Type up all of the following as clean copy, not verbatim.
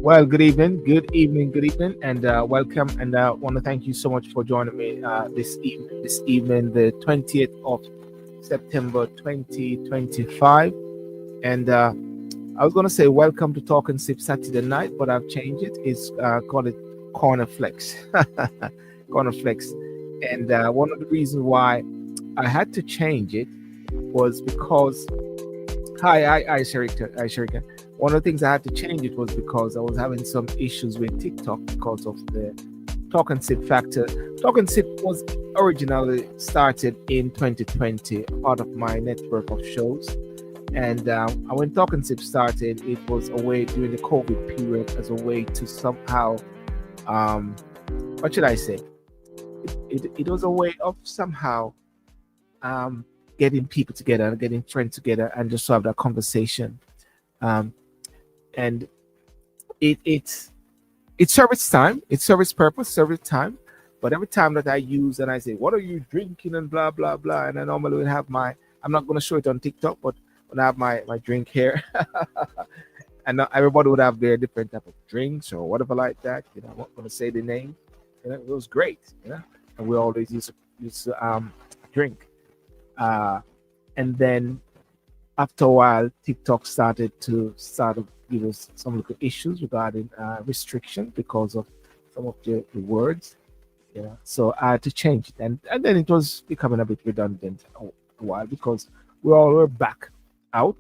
Well, good evening, and welcome. And I want to thank you so much for joining me this evening, the 20th of September 2025. And I was going to say welcome to Talk and Sip Saturday night, but I've changed it. It's called it Corner Flex. Corner Flex. And one of the reasons why I had to change it was because hi, Sharika. Hi, Sharika. One of the things I had to change it was because I was having some issues with TikTok because of the Talk and Sip factor. Talk and Sip was originally started in 2020, part of my network of shows. And when Talk and Sip started, it was a way during the COVID period as a way to somehow, what should I say? It was a way of somehow getting people together, getting friends together, and just to have that conversation. And it's service time, it's service purpose, service time. But every time that I use and I say, "What are you drinking?" and blah blah blah, and I normally would have I'm not going to show it on TikTok, but when I have my drink here, and not everybody would have their different type of drinks or whatever like that. I'm not going to say the name. It was great, and we always used to drink. And then after a while, TikTok started to give us some little issues regarding restriction because of some of the words. So I had to change it, and then it was becoming a bit redundant a while because we're back out,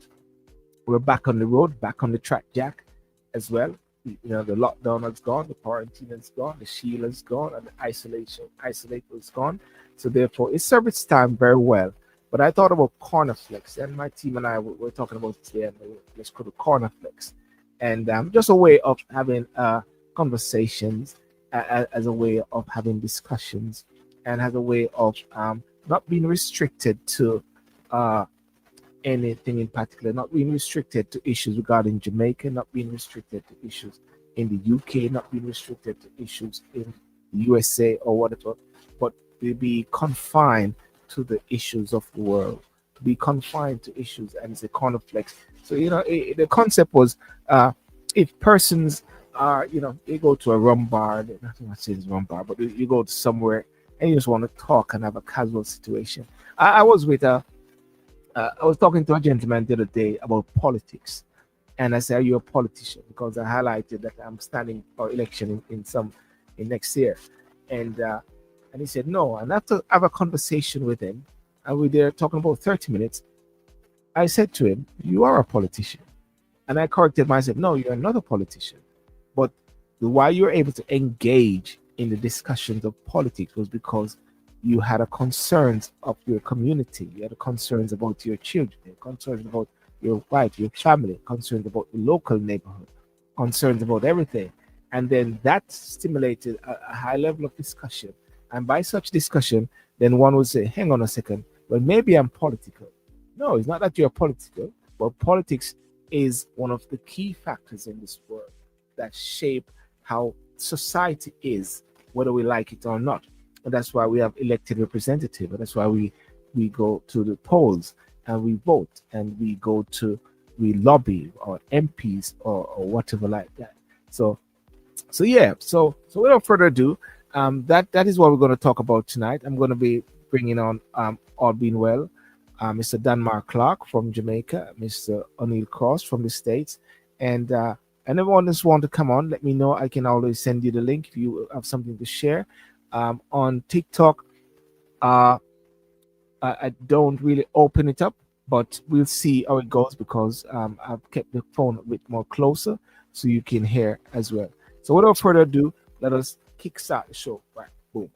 we're back on the road, back on the track, Jack, as well. The lockdown has gone, the quarantine has gone, the shield has gone, and the isolator is gone. So therefore, it served its time very well. But I thought about corner flex, and my team and I were talking about it today, and let's call it corner flex, and just a way of having conversations, as a way of having discussions, and as a way of not being restricted to anything in particular, not being restricted to issues regarding Jamaica, not being restricted to issues in the UK, not being restricted to issues in the USA or whatever, but to be confined to the issues of the world, to be confined to issues, and it's a corner flex. So the concept was if persons are you go to a rum bar, I'm not saying it's rum bar, but you go to somewhere and you just want to talk and have a casual situation. I was talking to a gentleman the other day about politics, and I said, "Are you a politician?" Because I highlighted that I'm standing for election in next year, and he said no. And after I have a conversation with him, and we're there talking about 30 minutes, I said to him, "You are a politician," and I corrected myself. "No, you're not a politician." But why you're able to engage in the discussions of politics was because you had a concerns of your community, you had a concerns about your children, concerns about your wife, your family, concerns about the local neighborhood, concerns about everything. And then that stimulated a high level of discussion. And by such discussion, then one would say, "Hang on a second, well, maybe I'm political." No, it's not that you're political, but politics is one of the key factors in this world that shape how society is, whether we like it or not. And that's why we have elected representatives. And that's why we go to the polls and we vote, and we lobby or MPs or whatever like that. So without further ado, that is what we're going to talk about tonight. I'm going to be bringing on, all being well, Mr. Danmar Clark from Jamaica, Mr. O'Neill Cross from the States, and everyone just want to come on, let me know. I can always send you the link if you have something to share. On TikTok, I don't really open it up, but we'll see how it goes because I've kept the phone a bit more closer so you can hear as well. So without further ado, let us kickstart the show. Right, boom.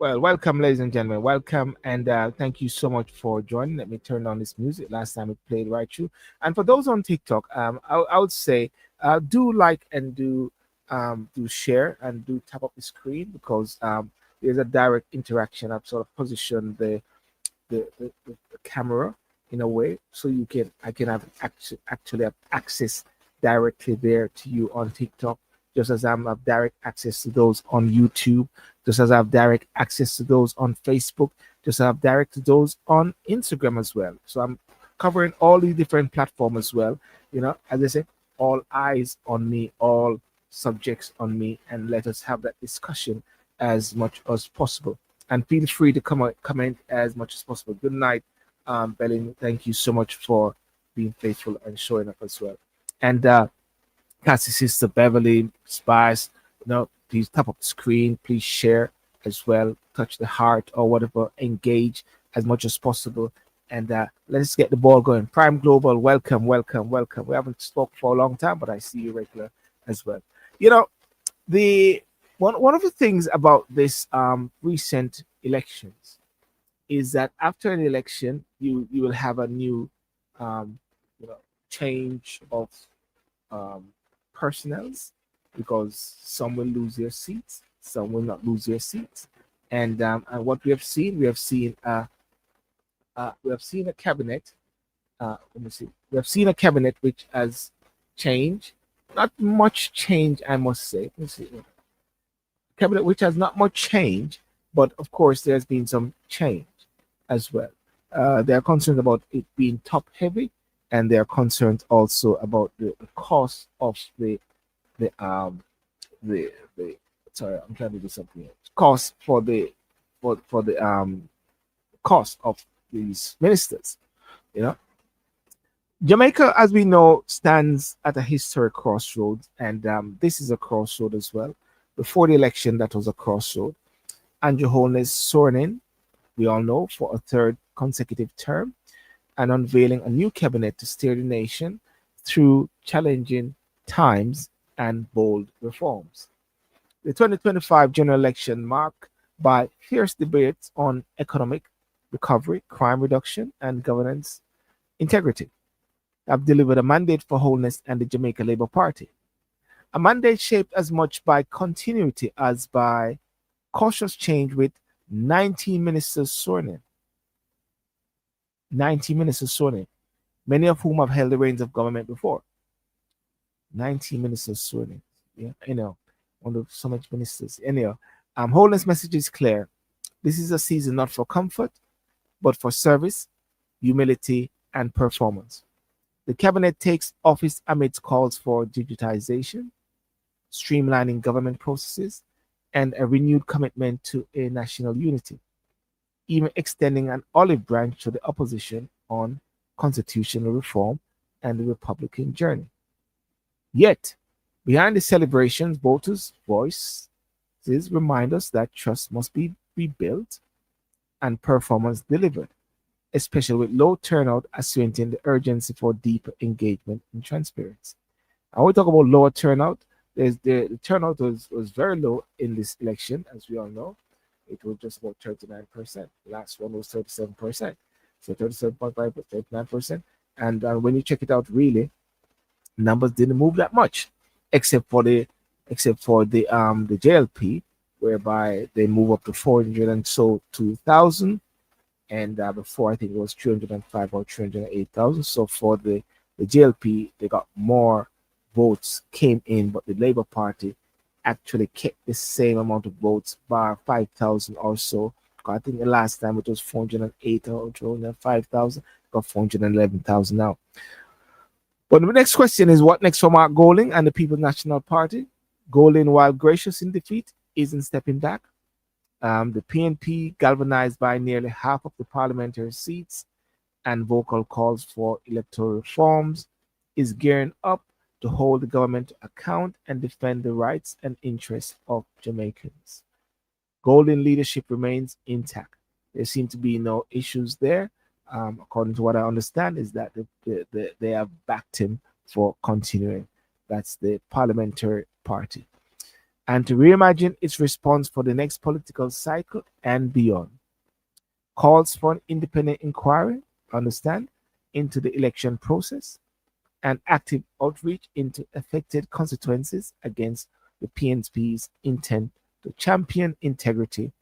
Well, welcome, ladies and gentlemen. Welcome, and thank you so much for joining. Let me turn on this music. Last time it played right through. And for those on TikTok, I would say do like and do share and do tap up the screen because there's a direct interaction. I've sort of positioned the camera in a way so I can have actually have access directly there to you on TikTok, just as I have direct access to those on YouTube, just as I have direct access to those on Facebook, just as I have direct to those on Instagram as well. So I'm covering all these different platforms as well. As I say, all eyes on me, all subjects on me, and let us have that discussion as much as possible. And feel free to comment as much as possible. Good night, Belling. Thank you so much for being faithful and showing up as well. And Cassie sister Beverly Spice, please tap up the screen, please share as well, touch the heart or whatever, engage as much as possible. And let's get the ball going. Prime Global, welcome, welcome, welcome. We haven't spoke for a long time, but I see you regular as well. The one of the things about this recent elections is that after an election, you will have a new um, change of um, personnels because some will lose their seats, some will not lose their seats, and what we have seen a cabinet. Let me see. We have seen a cabinet which has changed, not much change, I must say. Let me see. Cabinet which has not much change, but of course there's been some change as well. They are concerned about it being top heavy, and they are concerned also about the cost of the sorry, I'm trying to do something else. Cost for the cost of these ministers. You know, Jamaica, as we know, stands at a historic crossroads, and this is a crossroad as well. Before the election, that was a crossroad. Andrew Holness sworn in, we all know, for a third consecutive term and unveiling a new cabinet to steer the nation through challenging times and bold reforms. The 2025 general election marked by fierce debates on economic recovery, crime reduction, and governance integrity have delivered a mandate for Wholeness and the Jamaica Labour Party. A mandate shaped as much by continuity as by cautious change, with 19 ministers sworn in. 19 ministers sworn in, many of whom have held the reins of government before. 19 ministers sworn in. Yeah, one of so much ministers. Anyhow, Wholeness message is clear. This is a season not for comfort, but for service, humility, and performance. The cabinet takes office amidst calls for digitization, streamlining government processes, and a renewed commitment to a national unity, even extending an olive branch to the opposition on constitutional reform and the Republican journey. Yet, behind the celebrations, voters' voices remind us that trust must be rebuilt and performance delivered, especially with low turnout, accentuating the urgency for deeper engagement and transparency. And we talk about lower turnout. The turnout was very low in this election, as we all know. It was just about 39%. The last one was 37%. So 37.5, 39%. And when you check it out, really, numbers didn't move that much, except for the JLP, whereby they move up to 400 and so 2,000, and before I think it was 305 or 308,000. So for the JLP, they got more votes came in, but the Labour Party actually kept the same amount of votes by 5,000 or so. I think the last time it was 408 or 405,000, got 411,000 now. But the next question is, what next for Mark Golding and the People's National Party? Golding, while gracious in defeat, isn't stepping back. The PNP, galvanized by nearly half of the parliamentary seats and vocal calls for electoral reforms, is gearing up to hold the government to account and defend the rights and interests of Jamaicans. Golden leadership remains intact. There seem to be no issues there. According to what I understand, is that they have backed him for continuing. That's the parliamentary party. and to reimagine its response for the next political cycle and beyond. Calls for an independent inquiry, understand, into the election process and active outreach into affected constituencies against the PNP's intent to champion integrity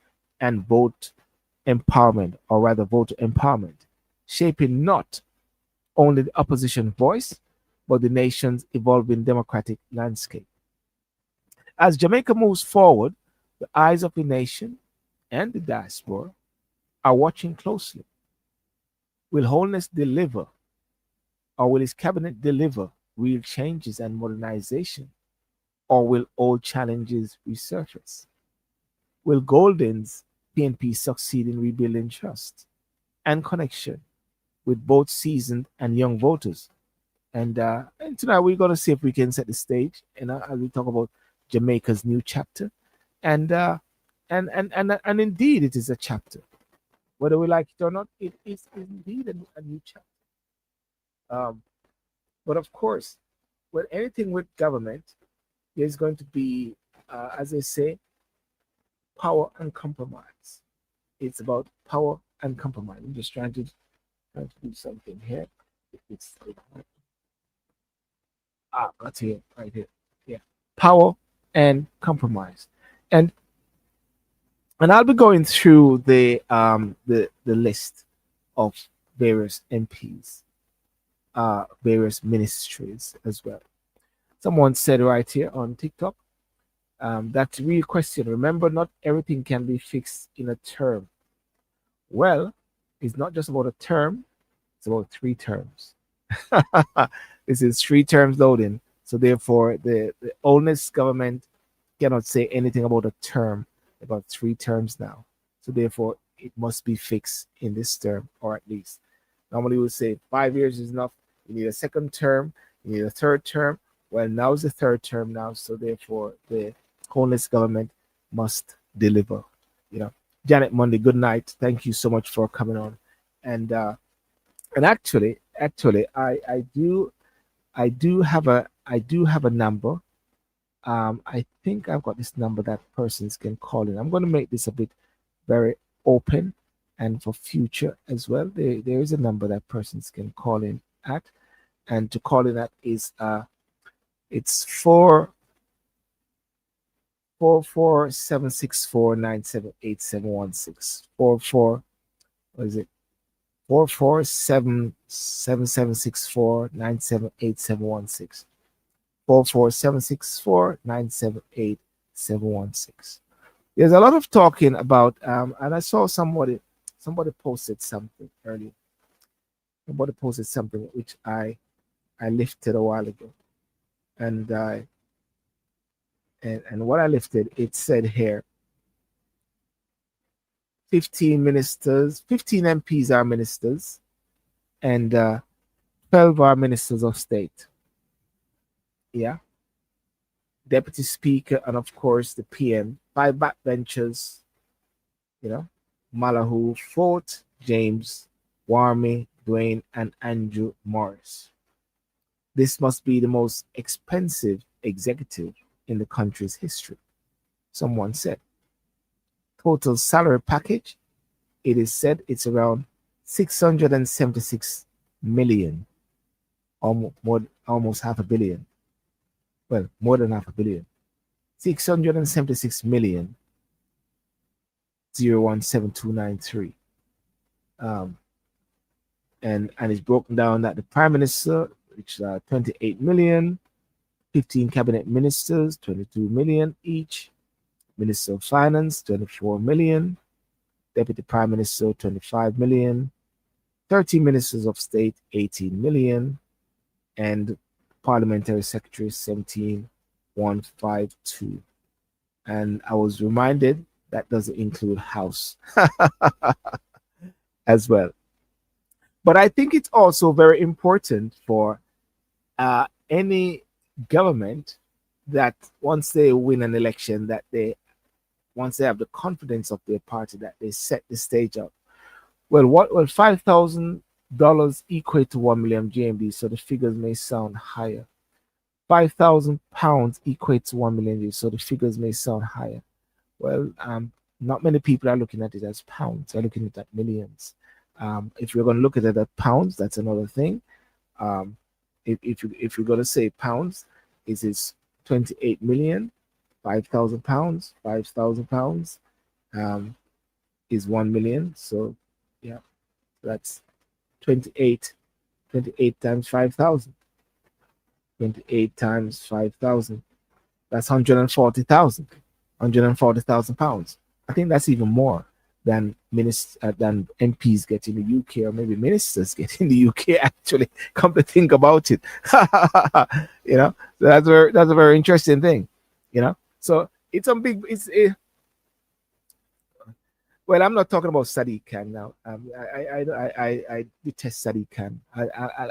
and vote empowerment, or rather voter empowerment, shaping not only the opposition voice, but the nation's evolving democratic landscape. As Jamaica moves forward, the eyes of the nation and the diaspora are watching closely. Will Holness deliver, or will his cabinet deliver real changes and modernization, or will old challenges resurface? Will Golden's PNP succeed in rebuilding trust and connection with both seasoned and young voters? And tonight we're going to see if we can set the stage, and as we talk about Jamaica's new chapter, and and indeed it is a chapter, whether we like it or not. It is indeed a new chapter. Um, but of course, with anything with government, there's going to be, as they say, power and compromise. It's about power and compromise. I'm just trying to do something here. It's got here, right here. Yeah, power and compromise, and and I'll be going through the list of various MPs, various ministries as well. Someone said right here on TikTok, that's a real question. Remember, not everything can be fixed in a term. Well, it's not just about a term, it's about 3 terms. This is 3 terms loading. So therefore, the oldest government cannot say anything about a term, about 3 terms now. So therefore, it must be fixed in this term, or at least. Normally we would say 5 years is enough. You need a second term, you need a third term. Well, now is the third term now, so therefore the Holness government must deliver. You know, Janet Monday, good night. Thank you so much for coming on. And and actually, I do have a number. I think I've got this number that persons can call in. I'm going to make this a bit very open and for future as well. There is a number that persons can call in at, and to call in at is it's 44764978716 what is it 4477764978716 44764978716. There's a lot of talking about and I saw somebody posted something earlier. Somebody posted something which I lifted a while ago, and I and what I lifted, it said here 15 ministers, 15 MPs are ministers, and 12 are ministers of state. Yeah. Deputy Speaker, and of course the PM, 5 backbenchers, you know, Malahoo, Fort, James, Warmy, Dwayne, and Andrew Morris. This must be the most expensive executive in the country's history, someone said. Total salary package, it is said it's around 676 million, almost half a billion. Well, more than half a billion. 676 million 017293. Um, and it's broken down that the prime minister, which is 28 million, 15 cabinet ministers, 22 million each, minister of finance, 24 million, deputy prime minister, 25 million, 13 ministers of state, 18 million, and parliamentary secretary, 17,152. And I was reminded that doesn't include house as well. But I think it's also very important for any government that once they win an election, that once they have the confidence of their party, that they set the stage up. Well, what will $5,000 equate to 1 million GMB? So the figures may sound higher. £5,000 equates to 1 million. So the figures may sound higher. Well, not many people are looking at it as pounds. They're looking at that millions. If you're going to look at it at pounds, that's another thing. Um, if you're going to say pounds, is it 28 million, £5,000, £5,000 is 1 million. So yeah, that's 28, 28 times 5,000. 28 times 5,000. That's 140,000. £140,000. I think that's even more than than MPs get in the UK, or maybe ministers get in the UK. Actually, come to think about it, so that's a very interesting thing. So it's a big. Well, I'm not talking about Sadiq Khan now. I detest Sadiq Khan.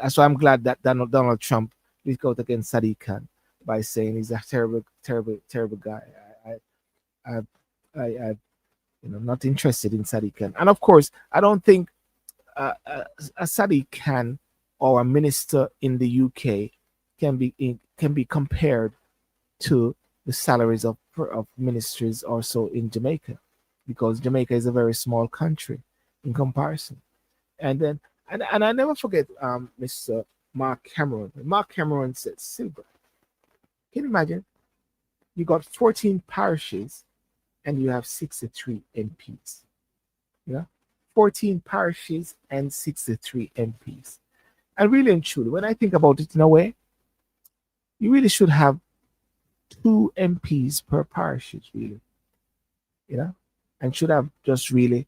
So I'm glad that Donald Trump speak out against Sadiq Khan by saying he's a terrible, terrible, terrible guy. I, I not interested in Sadiq Khan. And of course, I don't think a Sadiq Khan or a minister in the UK can be compared to the salaries of ministries also in Jamaica, because Jamaica is a very small country in comparison. And then and I never forget Mr. Mark Cameron. Mark Cameron said, Silver, can you imagine? You got 14 parishes and you have 63 MPs. You know, 14 parishes and 63 MPs. And really and truly, when I think about it in a way, you really should have two MPs per parishes, really. And should have just really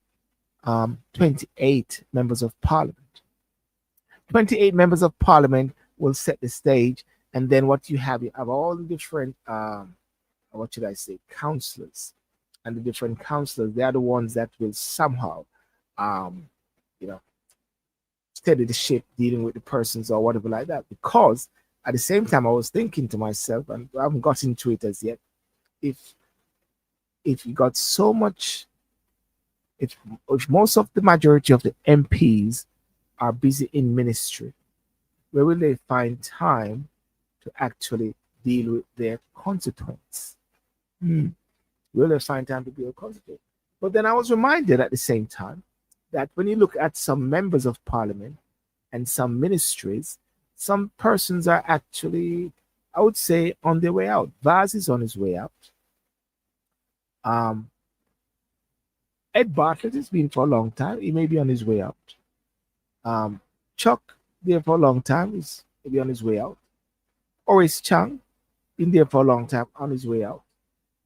28 members of parliament. 28 members of parliament will set the stage, and then what you have all the different what should I say, councillors. And the different councillors, they are the ones that will somehow um you know steady the ship, dealing with the persons or whatever like that. Because at the same time I was thinking to myself, and I haven't got into it as yet, if you got so much, if most of the majority of the MPs are busy in ministry, where will they find time to actually deal with their constituents? Will they find time to deal with constituents? But then I was reminded at the same time that when you look at some members of parliament and some ministries, some persons are actually, I would say, on their way out. Vaz is on his way out. Ed Bartlett has been for a long time. He may be on his way out. Chuck, there for a long time, is maybe on his way out. Oris Chang, been there for a long time, on his way out.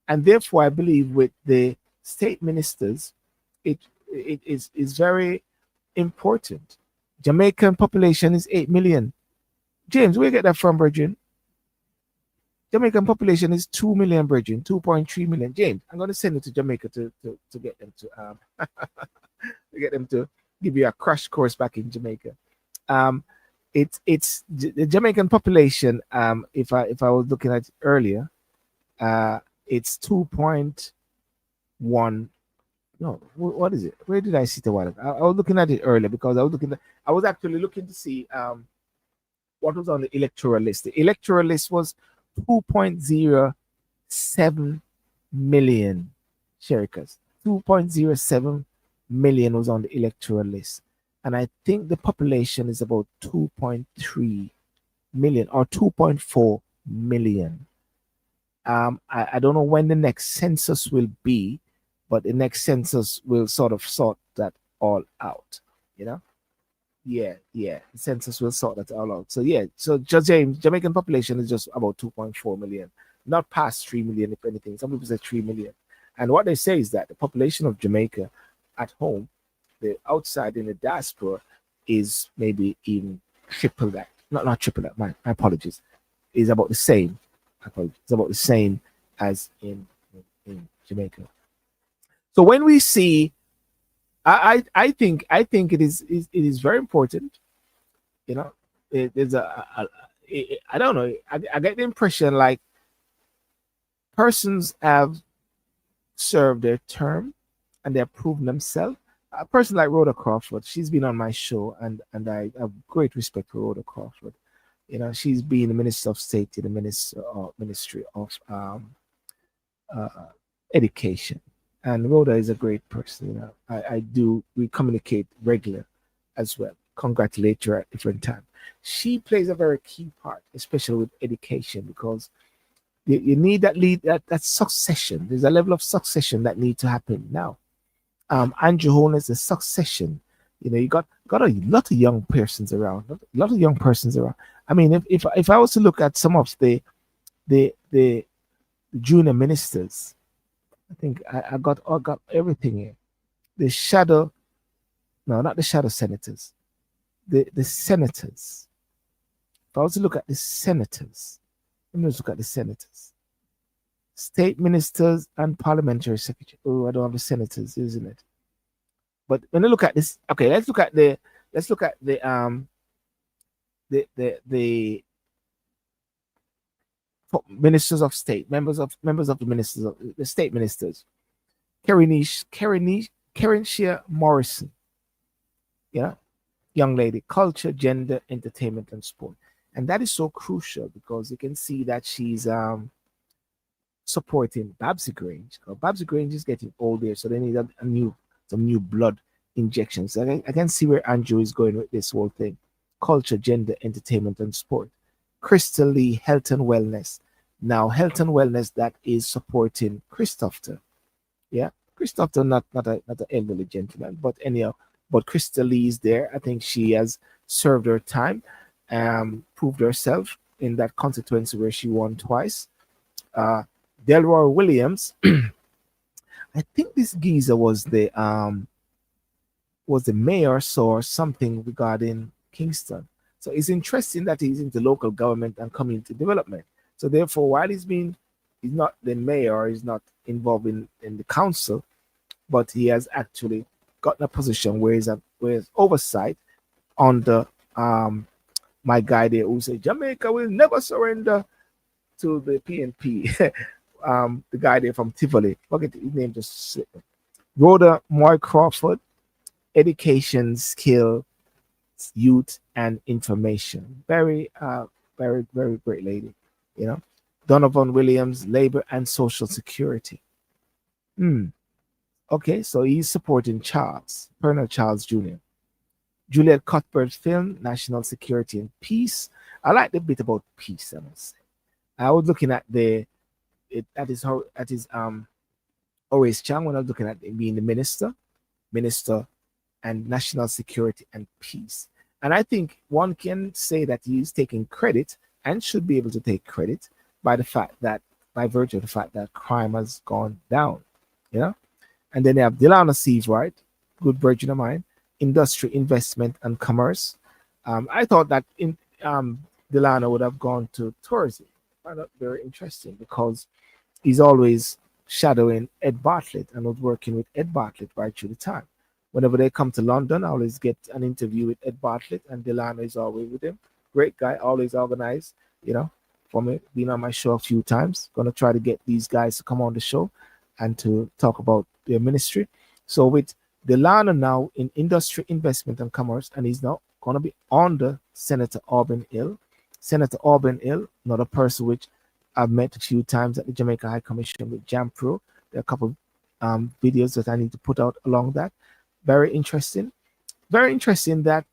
And therefore, I believe with the state ministers, it is very important. Jamaican population is 8 million. James, where you get that from, Virgin? Jamaican population is 2 million, Virgin, 2.3 million. James, I'm going to send it to Jamaica to get them to get them to give you a crash course back in Jamaica. It's the Jamaican population. If I was looking at it earlier, it's 2.1. No, what is it? Where did I see the while? I was looking at it earlier because I was actually looking to see what was on the electoral list. The electoral list was 2.07 million Sherikas. 2.07 million was on the electoral list. And I think the population is about 2.3 million or 2.4 million. I don't know when the next census will be, but the next census will sort of sort that all out, you know? Yeah. The census will sort that all out. So just Jamaican population is just about 2.4 million, not past 3 million, if anything. Some people say 3 million. And what they say is that the population of Jamaica at home, the outside in the diaspora, is maybe even triple that. Not triple that, my apologies. Is about the same. It's about the same as in Jamaica. So when we see, I think it is very important. There's I don't know. I get the impression like persons have served their term and they have proven themselves. A person like Rhoda Crawford, she's been on my show, and I have great respect for Rhoda Crawford. She's been the Minister of State in the Ministry of uh, Education. And Rhoda is a great person. We communicate regular as well. Congratulate her at different times. She plays a very key part, especially with education, because you need that lead, that succession. There's a level of succession that need to happen now. Andrew Holness, the succession. You got a lot of young persons around. A lot of young persons around. I mean, if I was to look at some of the junior ministers, I think I got everything here. The shadow, no, not the shadow senators. The senators. If I was to look at the senators, let me just look at the senators. State ministers and parliamentary secretary. Oh, I don't have the senators, isn't it? But when I look at this, okay, let's look at the ministers of state, members of the ministers of the state ministers. Karen Shea Morrison, yeah, young lady, culture, gender, entertainment, and sport. And that is so crucial because you can see that she's supporting Babsy Grange. Babsy Grange is getting older, so they need some new blood injections. I can see where Andrew is going with this whole thing. Culture, gender, entertainment, and sport. Crystal Lee, health and wellness. Now, health and wellness that is supporting Christopher. Yeah, Christopher, not an elderly gentleman, but anyhow, but Crystal Lee is there. I think she has served her time, proved herself in that constituency where she won twice. Uh, Delroy Williams, I think this geezer was the mayor or something regarding Kingston. So it's interesting that he's into local government and community development. So therefore, while he's not the mayor, he's not involved in the council, but he has actually gotten a position where he's oversight on the my guy there who said Jamaica will never surrender to the PNP. The guy there from Tivoli. Forget his name just slipped me. Rhoda Moy Crawford, education, skill, youth, and information. Very, very great lady. Donovan Williams, labor and social security. Okay, so he's supporting Colonel Charles Jr. Juliet Cuthbert film, national security and peace. I like the bit about peace, I must say. I was looking at Horace Chang when I was looking at him being the minister and national security and peace. And I think one can say that he's taking credit and should be able to take credit by virtue of the fact that crime has gone down. And then they have Delano Seabright, good virgin of mine, industry, investment, and commerce. I thought that Delano would have gone to tourism. I found that very interesting because he's always shadowing Ed Bartlett and was working with Ed Bartlett right through the time. Whenever they come to London, I always get an interview with Ed Bartlett, and Delano is always with him. Great guy, always organized, for me, been on my show a few times. Gonna try to get these guys to come on the show and to talk about their ministry. So with Delano now in industry, investment, and commerce, and he's now gonna be under Senator Auburn Hill. Senator Auburn Hill, another person which I've met a few times at the Jamaica High Commission with Jam Pro. There are a couple videos that I need to put out along that. Very interesting. Very interesting that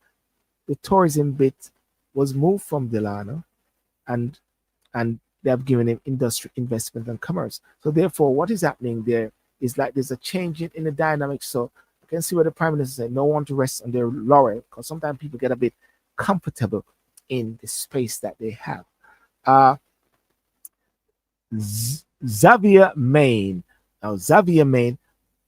the tourism bit was moved from Delano and they have given him industry, investment, and commerce. So therefore, what is happening there is like there's a change in the dynamics. So I can see where the Prime Minister said no one to rest on their laurel, because sometimes people get a bit comfortable in the space that they have. Xavier Main. Now, Xavier Main,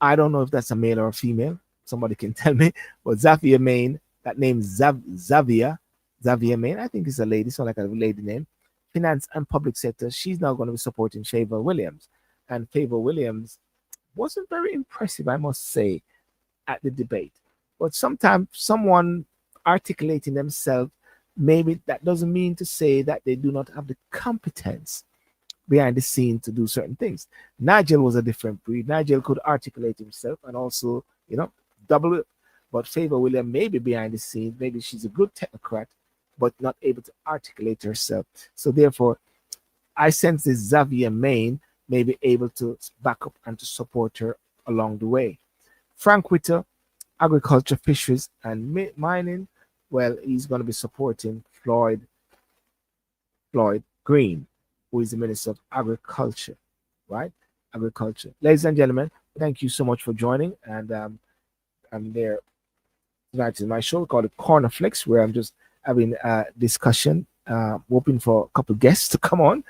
I don't know if that's a male or a female. Somebody can tell me. But Xavier Main, that name Xavier Main, I think it's a lady, so like a lady name. Finance and public sector. She's now going to be supporting Favor Williams. And Favor Williams wasn't very impressive, I must say, at the debate. But sometimes someone articulating themselves, maybe that doesn't mean to say that they do not have the competence behind the scene to do certain things. Nigel was a different breed. Nigel could articulate himself and also, double it. But Favor Williams, maybe behind the scenes, maybe she's a good technocrat but not able to articulate herself. So therefore, I sense this Xavier Main may be able to back up and to support her along the way. Frank Witter, agriculture, fisheries, and mining. Well, he's going to be supporting Floyd Green, who is the Minister of Agriculture, right? Agriculture. Ladies and gentlemen, thank you so much for joining. And I'm there tonight in my show called Corner Flicks, where I'm just having a discussion, hoping for a couple guests to come on.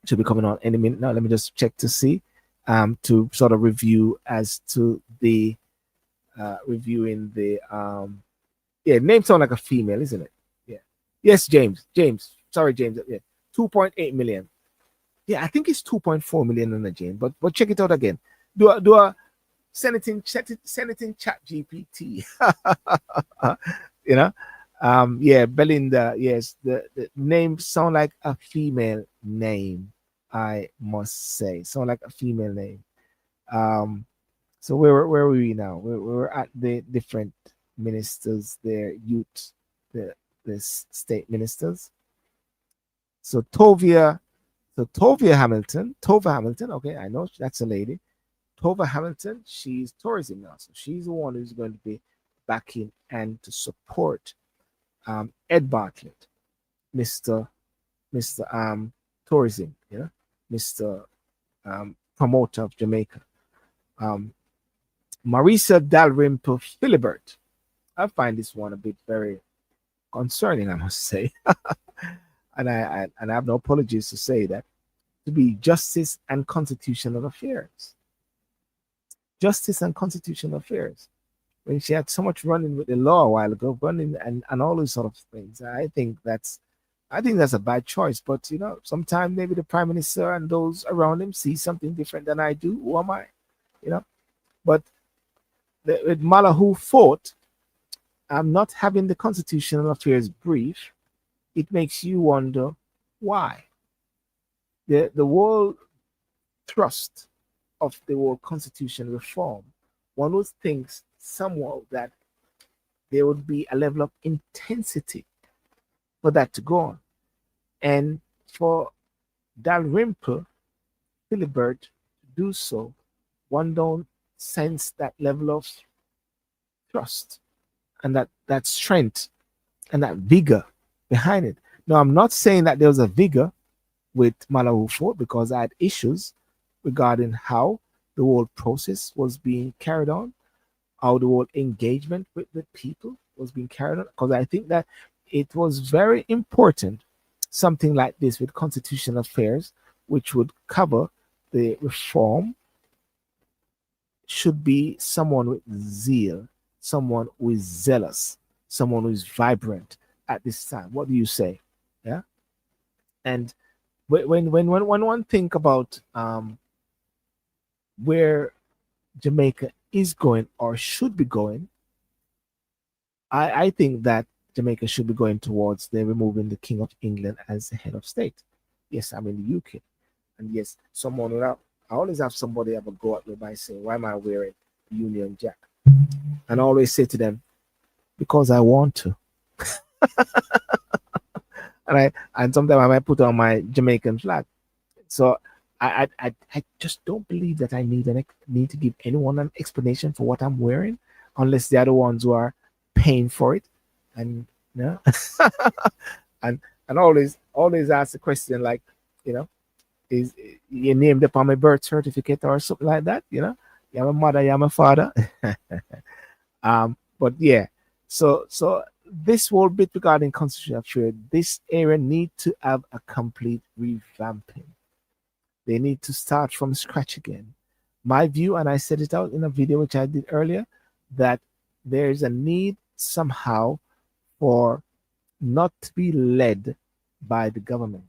Should be coming on any minute now. Let me just check to see, to sort of review as to the reviewing the yeah, name sound like a female, isn't it? Yeah. Yes, James. Sorry, James. Yeah. 2.8 million. Yeah, I think it's 2.4 million on the James, but check it out again. Do a send it in chat GPT. You know? Yeah, Belinda, yes, the name sound like a female name, I must say. Sound like a female name. So where are we now? We're at the different ministers, their youth, the state ministers. So Tovia Hamilton. Okay, I know that's a lady. Tova Hamilton, she's tourism now, so she's the one who's going to be backing and to support Ed Bartlett, Mr. Tourism, you know, Mr. Promoter of Jamaica. Marisa Dalrymple Philibert. I find this one a bit very concerning, I must say. and I have no apologies to say that, to be Justice and Constitutional Affairs. Justice and Constitutional Affairs. When she had so much running with the law a while ago, running and all those sort of things. I think that's a bad choice. But you know, sometimes maybe the Prime Minister and those around him see something different than I do. Who am I? You know? But with Malahoo Fort, I'm not having the Constitutional Affairs brief. It makes you wonder why. The whole thrust of the whole constitution reform, one would think somewhat that there would be a level of intensity for that to go on. And for Dalrymple, Philibert to do so, one don't sense that level of thrust and that strength and that vigor behind it. Now, I'm not saying that there was a vigor with Malahoo Fort, because I had issues regarding how the whole process was being carried on, how the whole engagement with the people was being carried on, because I think that it was very important, something like this with constitutional affairs, which would cover the reform, should be someone with zeal, someone who is zealous, someone who is vibrant at this time. What do you say? Yeah. And when one think about where Jamaica is going or should be going, I think that Jamaica should be going towards the removing the King of England as the head of state. Yes, I'm in the UK, and yes, someone without. I always have somebody have a go at me by saying, "Why am I wearing Union Jack?" And I always say to them, "Because I want to." And sometimes I might put on my Jamaican flag. So I just don't believe that I need to give anyone an explanation for what I'm wearing, unless they're the ones who are paying for it. And you know, and always ask the question, like, you know, is you named upon my birth certificate or something like that? You know, you're my mother, you're my father. But yeah, so this whole bit regarding constitutional affairs, this area need to have a complete revamping. They need to start from scratch again. My view, and I said it out in a video which I did earlier, that there is a need somehow for not to be led by the government.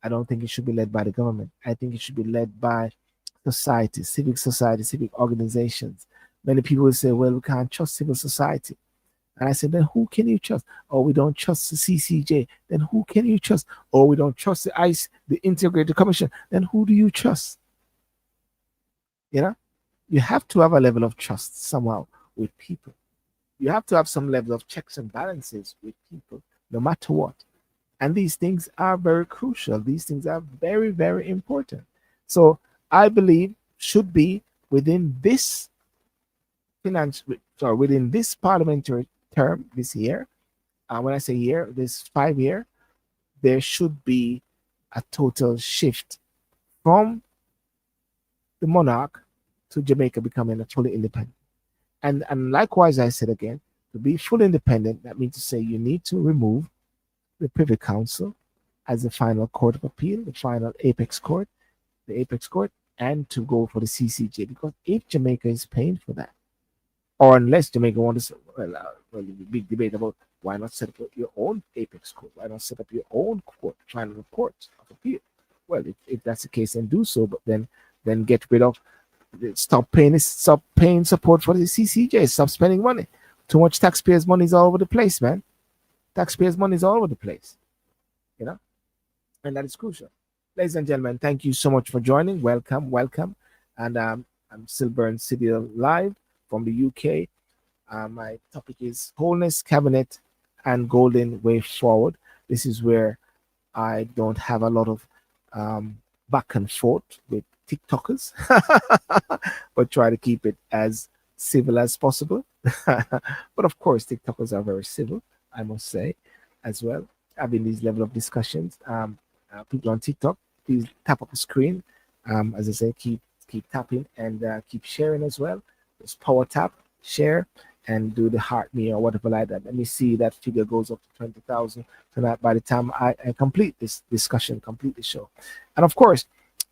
I don't think it should be led by the government. I think it should be led by society, civic organizations. Many people will say, well, we can't trust civil society. And I said, then who can you trust? Oh, we don't trust the CCJ. Then who can you trust? Oh, we don't trust the ICE, the Integrated Commission. Then who do you trust? You know, you have to have a level of trust somehow with people. you have to have some level of checks and balances with people, no matter what. And these things are very crucial. These things are very, very important. So I believe should be within this within this parliamentary term this year. When I say year, this 5 year, there should be a total shift from the monarch to Jamaica becoming a fully independent. And likewise, I said again, to be fully independent, that means to say you need to remove the Privy Council as the final court of appeal, the final the apex court, and to go for the CCJ. Because if Jamaica is paying for that, or unless Jamaica wants to, well, big debate about why not set up your own apex court? Why not set up your own court, final court of appeal? Well, if that's the case, then do so. But then get rid of, stop paying support for the CCJ. Stop spending money. Too much taxpayers' money is all over the place, man. Taxpayers' money is all over the place, you know, and that is crucial. Ladies and gentlemen, thank you so much for joining. Welcome, welcome, and I'm Silburn City Live from the UK. My topic is Holness, Cabinet, and Golden Way Forward. This is where I don't have a lot of back and forth with TikTokers, but try to keep it as civil as possible. But of course, TikTokers are very civil, I must say, as well. Having these level of discussions. People on TikTok, please tap up the screen. As I say, keep tapping and keep sharing as well. Just power tap, share, and do the heart me or whatever like that. Let me see that figure goes up to 20,000 tonight by the time I complete this discussion, complete the show. And of course,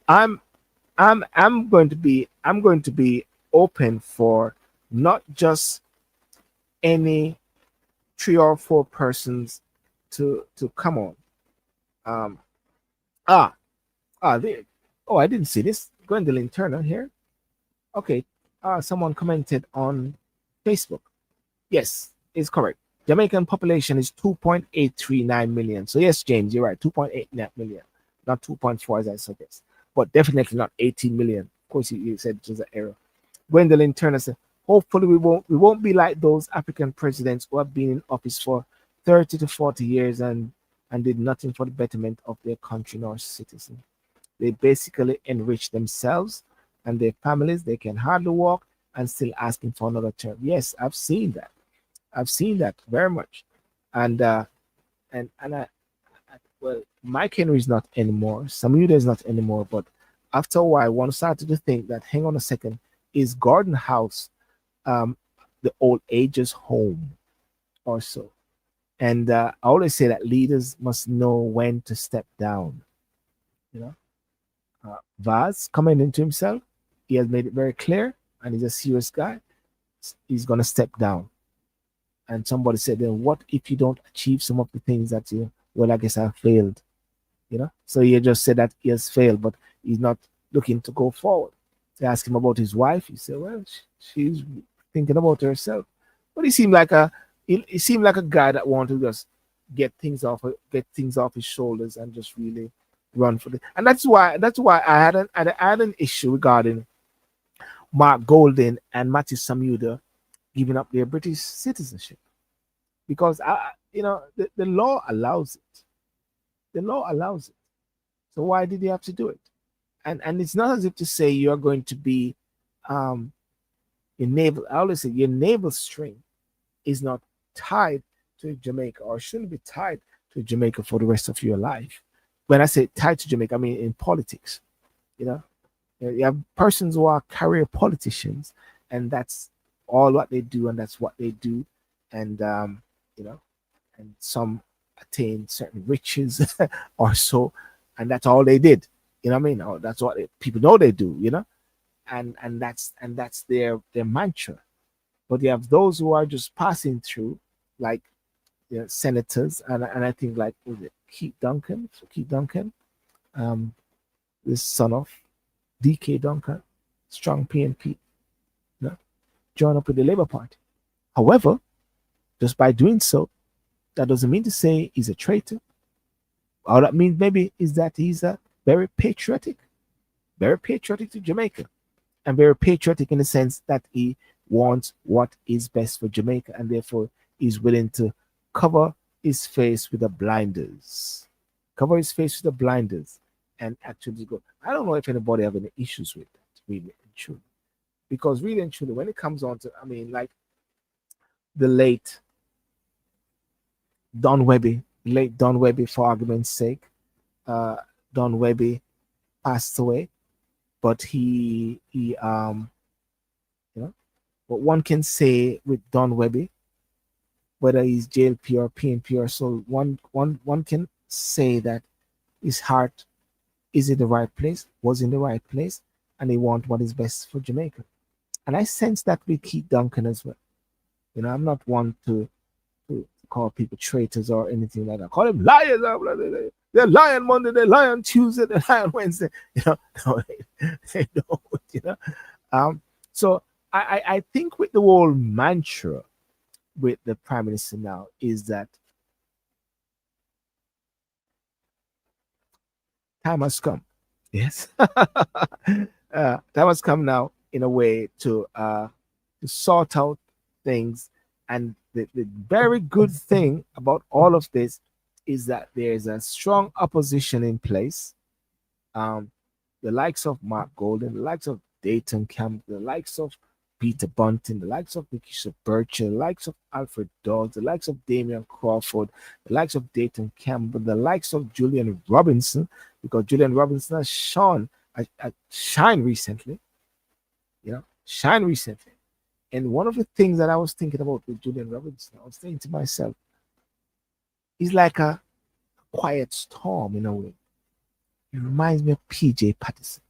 I'm going to be open for not just any 3 or 4 persons to come on. Um, ah, there. Oh, I didn't see this. Gwendolyn Turner here. Okay. Someone commented on Facebook. Yes, it's correct. Jamaican population is 2.839 million. So yes, James, you're right. 2.8 million, not 2.4 as I suggest, but definitely not 18 million. Of course, you said it was an error. Gwendolyn Turner said, "Hopefully, we won't be like those African presidents who have been in office for 30 to 40 years and did nothing for the betterment of their country nor citizens. They basically enrich themselves and their families. They can hardly walk and still asking for another term." Yes, I've seen that. I've seen that very much, and well, Mike Henry is not anymore. Samuel is not anymore. But after a while, one started to think that, hang on a second, is Gordon House um, the old ages home or so? And I always say that leaders must know when to step down. You know, Vaz coming into himself, he has made it very clear, and he's a serious guy. He's gonna step down. And somebody said, "Then what if you don't achieve some of the things that you? Well, I guess I failed." You know, so he just said that he has failed, but he's not looking to go forward. They ask him about his wife. He said, "Well, she's thinking about herself." But he seemed like a guy that wanted to just get things off his shoulders and just really run for it. And that's why I had an issue regarding Mark Golden and Matthew Samuda giving up their British citizenship, because the law allows it. The law allows it. So why did he have to do it? And it's not as if to say you're going to be um your naval. I always say your naval strength is not tied to Jamaica, or shouldn't be tied to Jamaica for the rest of your life. When I say tied to Jamaica, I mean in politics. You know, you have persons who are career politicians, and that's all what they do, and that's what they do, and you know, and some attain certain riches or so, and that's all they did. You know what I mean? Or that's what people know they do. You know, and that's their mantra. But you have those who are just passing through, like senators, and I think like, was it Keith Duncan? So Keith Duncan, um, the son of DK Duncan, strong PNP, you know, join up with the Labour Party. However, just by doing so, that doesn't mean to say he's a traitor. All that means maybe is that he's a very patriotic to Jamaica, and very patriotic in the sense that he wants what is best for Jamaica, and therefore is willing to cover his face with the blinders. Cover his face with the blinders and actually go. I don't know if anybody have any issues with that, really and truly. Because really and truly, when it comes on to, I mean, like the late Don Webby, for argument's sake, uh, Don Webby passed away, but you know, what one can say with Don Webby, whether he's JLP or PNP or so, one can say that his heart is in the right place, was in the right place, and he want what is best for Jamaica. And I sense that with Keith Duncan as well. I'm not one to call people traitors or anything like that. Call them liars. They're lying Monday, they're lying Tuesday, they're lying Wednesday. No, they don't. So I think with the whole mantra with the prime minister now is that time has come. Yes, time has come now in a way to sort out things. And the very good thing about all of this is that there is a strong opposition in place. Um, the likes of Mark Golden, the likes of Dayton Campbell, the likes of Peter Bunting, the likes of Nikisha Bircher, the likes of Alfred Dawes, the likes of Damian Crawford, the likes of Dayton Campbell, the likes of Julian Robinson, because Julian Robinson has shine recently, shine recently. And one of the things that I was thinking about with Julian Robinson, I was thinking to myself, he's like a quiet storm in a way. He reminds me of PJ Patterson.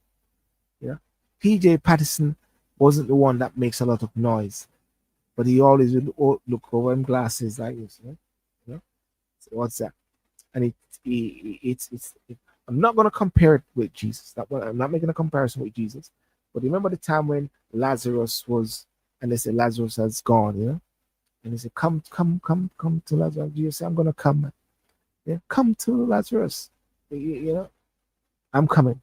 PJ Patterson wasn't the one that makes a lot of noise, but he always would look over him glasses like this. So what's that? And I'm not going to compare it with Jesus. I'm not making a comparison with Jesus. But remember the time when Lazarus was, and they said Lazarus has gone, and he said, come to Lazarus. Jesus said, I'm going to come. Yeah, come to Lazarus. I'm coming.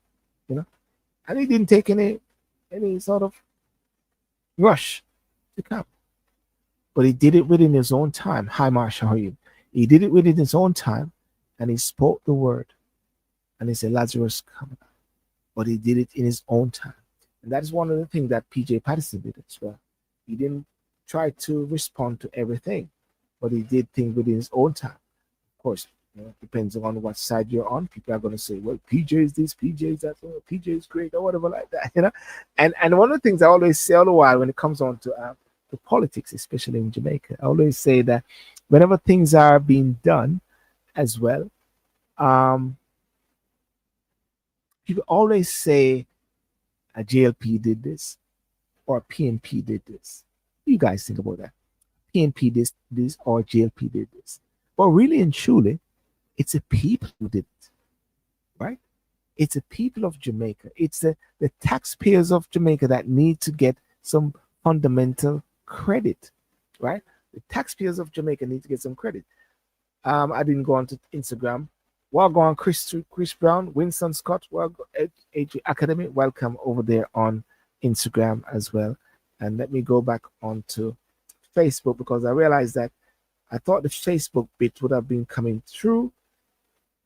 And he didn't take any sort of rush to come. But he did it within his own time. Hi, Marsha, how are you? He did it within his own time, and he spoke the word. And he said, Lazarus, come. But he did it in his own time. And that is one of the things that PJ Patterson did as well. He didn't try to respond to everything, but he did things within his own time. Of course, depends on what side you're on. People are going to say, well, PJ is this, PJ is that, PJ is great, or whatever like that, And one of the things I always say all the while when it comes on to politics, especially in Jamaica, I always say that whenever things are being done as well, people always say a JLP did this or PNP did this. You guys think about that. PNP did this or JLP did this. But really and truly, it's the people who did it, right? It's the people of Jamaica. It's the taxpayers of Jamaica that need to get some fundamental credit, right? The taxpayers of Jamaica need to get some credit. I didn't go on to Instagram. Well, go on, Chris Brown, Winston Scott, Academy. Welcome over there on Instagram as well. And let me go back onto Facebook because I realized that I thought the Facebook bit would have been coming through.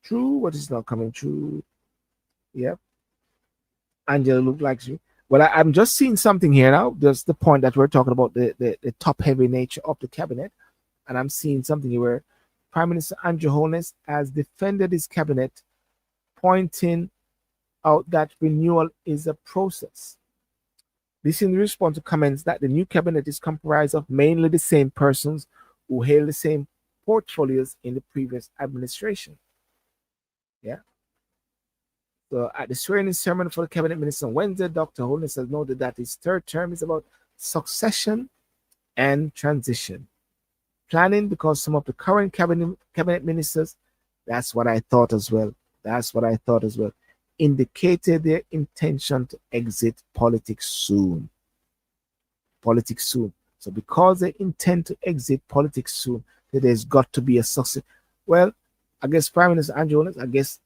True, what is not coming through? Yep. Angela look like you. Well, I'm just seeing something here now. There's the point that we're talking about the top heavy nature of the cabinet. And I'm seeing something here where Prime Minister Andrew Holness has defended his cabinet, pointing out that renewal is a process. This in response to comments that the new cabinet is comprised of mainly the same persons who held the same portfolios in the previous administration. Yeah. So at the swearing-in ceremony for the cabinet minister on Wednesday, Dr. Holness has noted that his third term is about succession and transition planning, because some of the current cabinet ministers, that's what I thought as well. Indicated their intention to exit politics soon. So because they intend to exit politics soon, there's got to be a success. Well, I guess Prime Minister Andrew Holness, I guess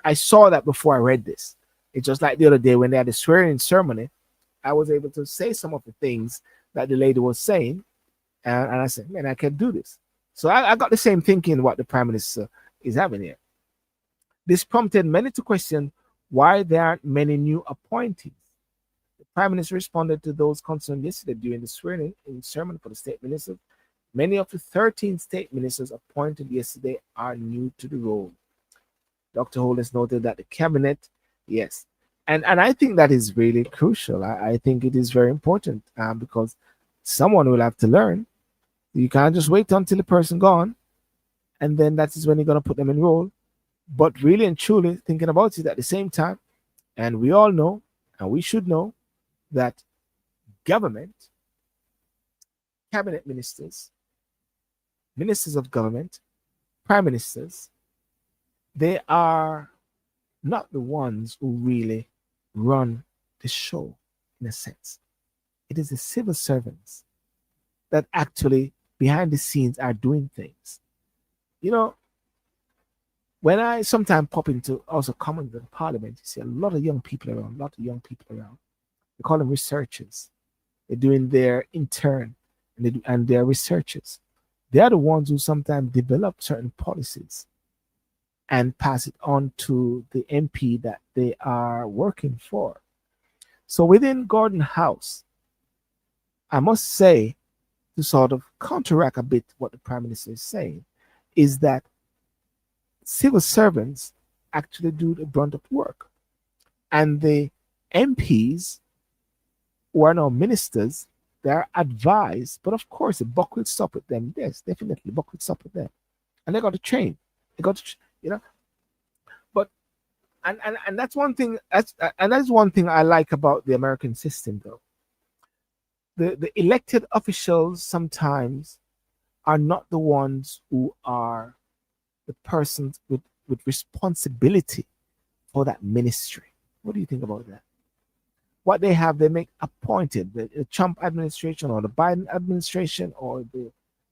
I saw that before I read this. It's just like the other day when they had the swearing ceremony, I was able to say some of the things that the lady was saying, and I said, man, I can do this. So I got the same thinking what the prime minister is having here. This prompted many to question why there aren't many new appointees. The prime minister responded to those concerned yesterday during the swearing-in sermon for the state ministers. Many of the 13 state ministers appointed yesterday are new to the role. Dr. Holness noted that the cabinet, yes, and I think that is really crucial. I think it is very important because someone will have to learn. You can't just wait until the person gone, and then that is when you're going to put them in role. But really and truly, thinking about it at the same time, and we all know, and we should know, that government, cabinet ministers, ministers of government, prime ministers, they are not the ones who really run the show in a sense. It is the civil servants that actually behind the scenes are doing things. You know, when I sometimes pop into also comment in parliament, you see a lot of young people around, a lot of young people around. They call them researchers. They're doing their intern and they're researchers. They are the ones who sometimes develop certain policies and pass it on to the MP that they are working for. So within Gordon House, I must say, to sort of counteract a bit what the Prime Minister is saying, is that civil servants actually do the brunt of work. And the MPs, who are now ministers, they are advised, but of course, the buck will stop with them. Yes, definitely, the buck will stop with them. And they got to train. They got to, but and that's one thing. That's one thing I like about the American system, though. The elected officials sometimes are not the ones who are the persons with responsibility for that ministry. What do you think about that? What they have, they make appointed the Trump administration or the Biden administration or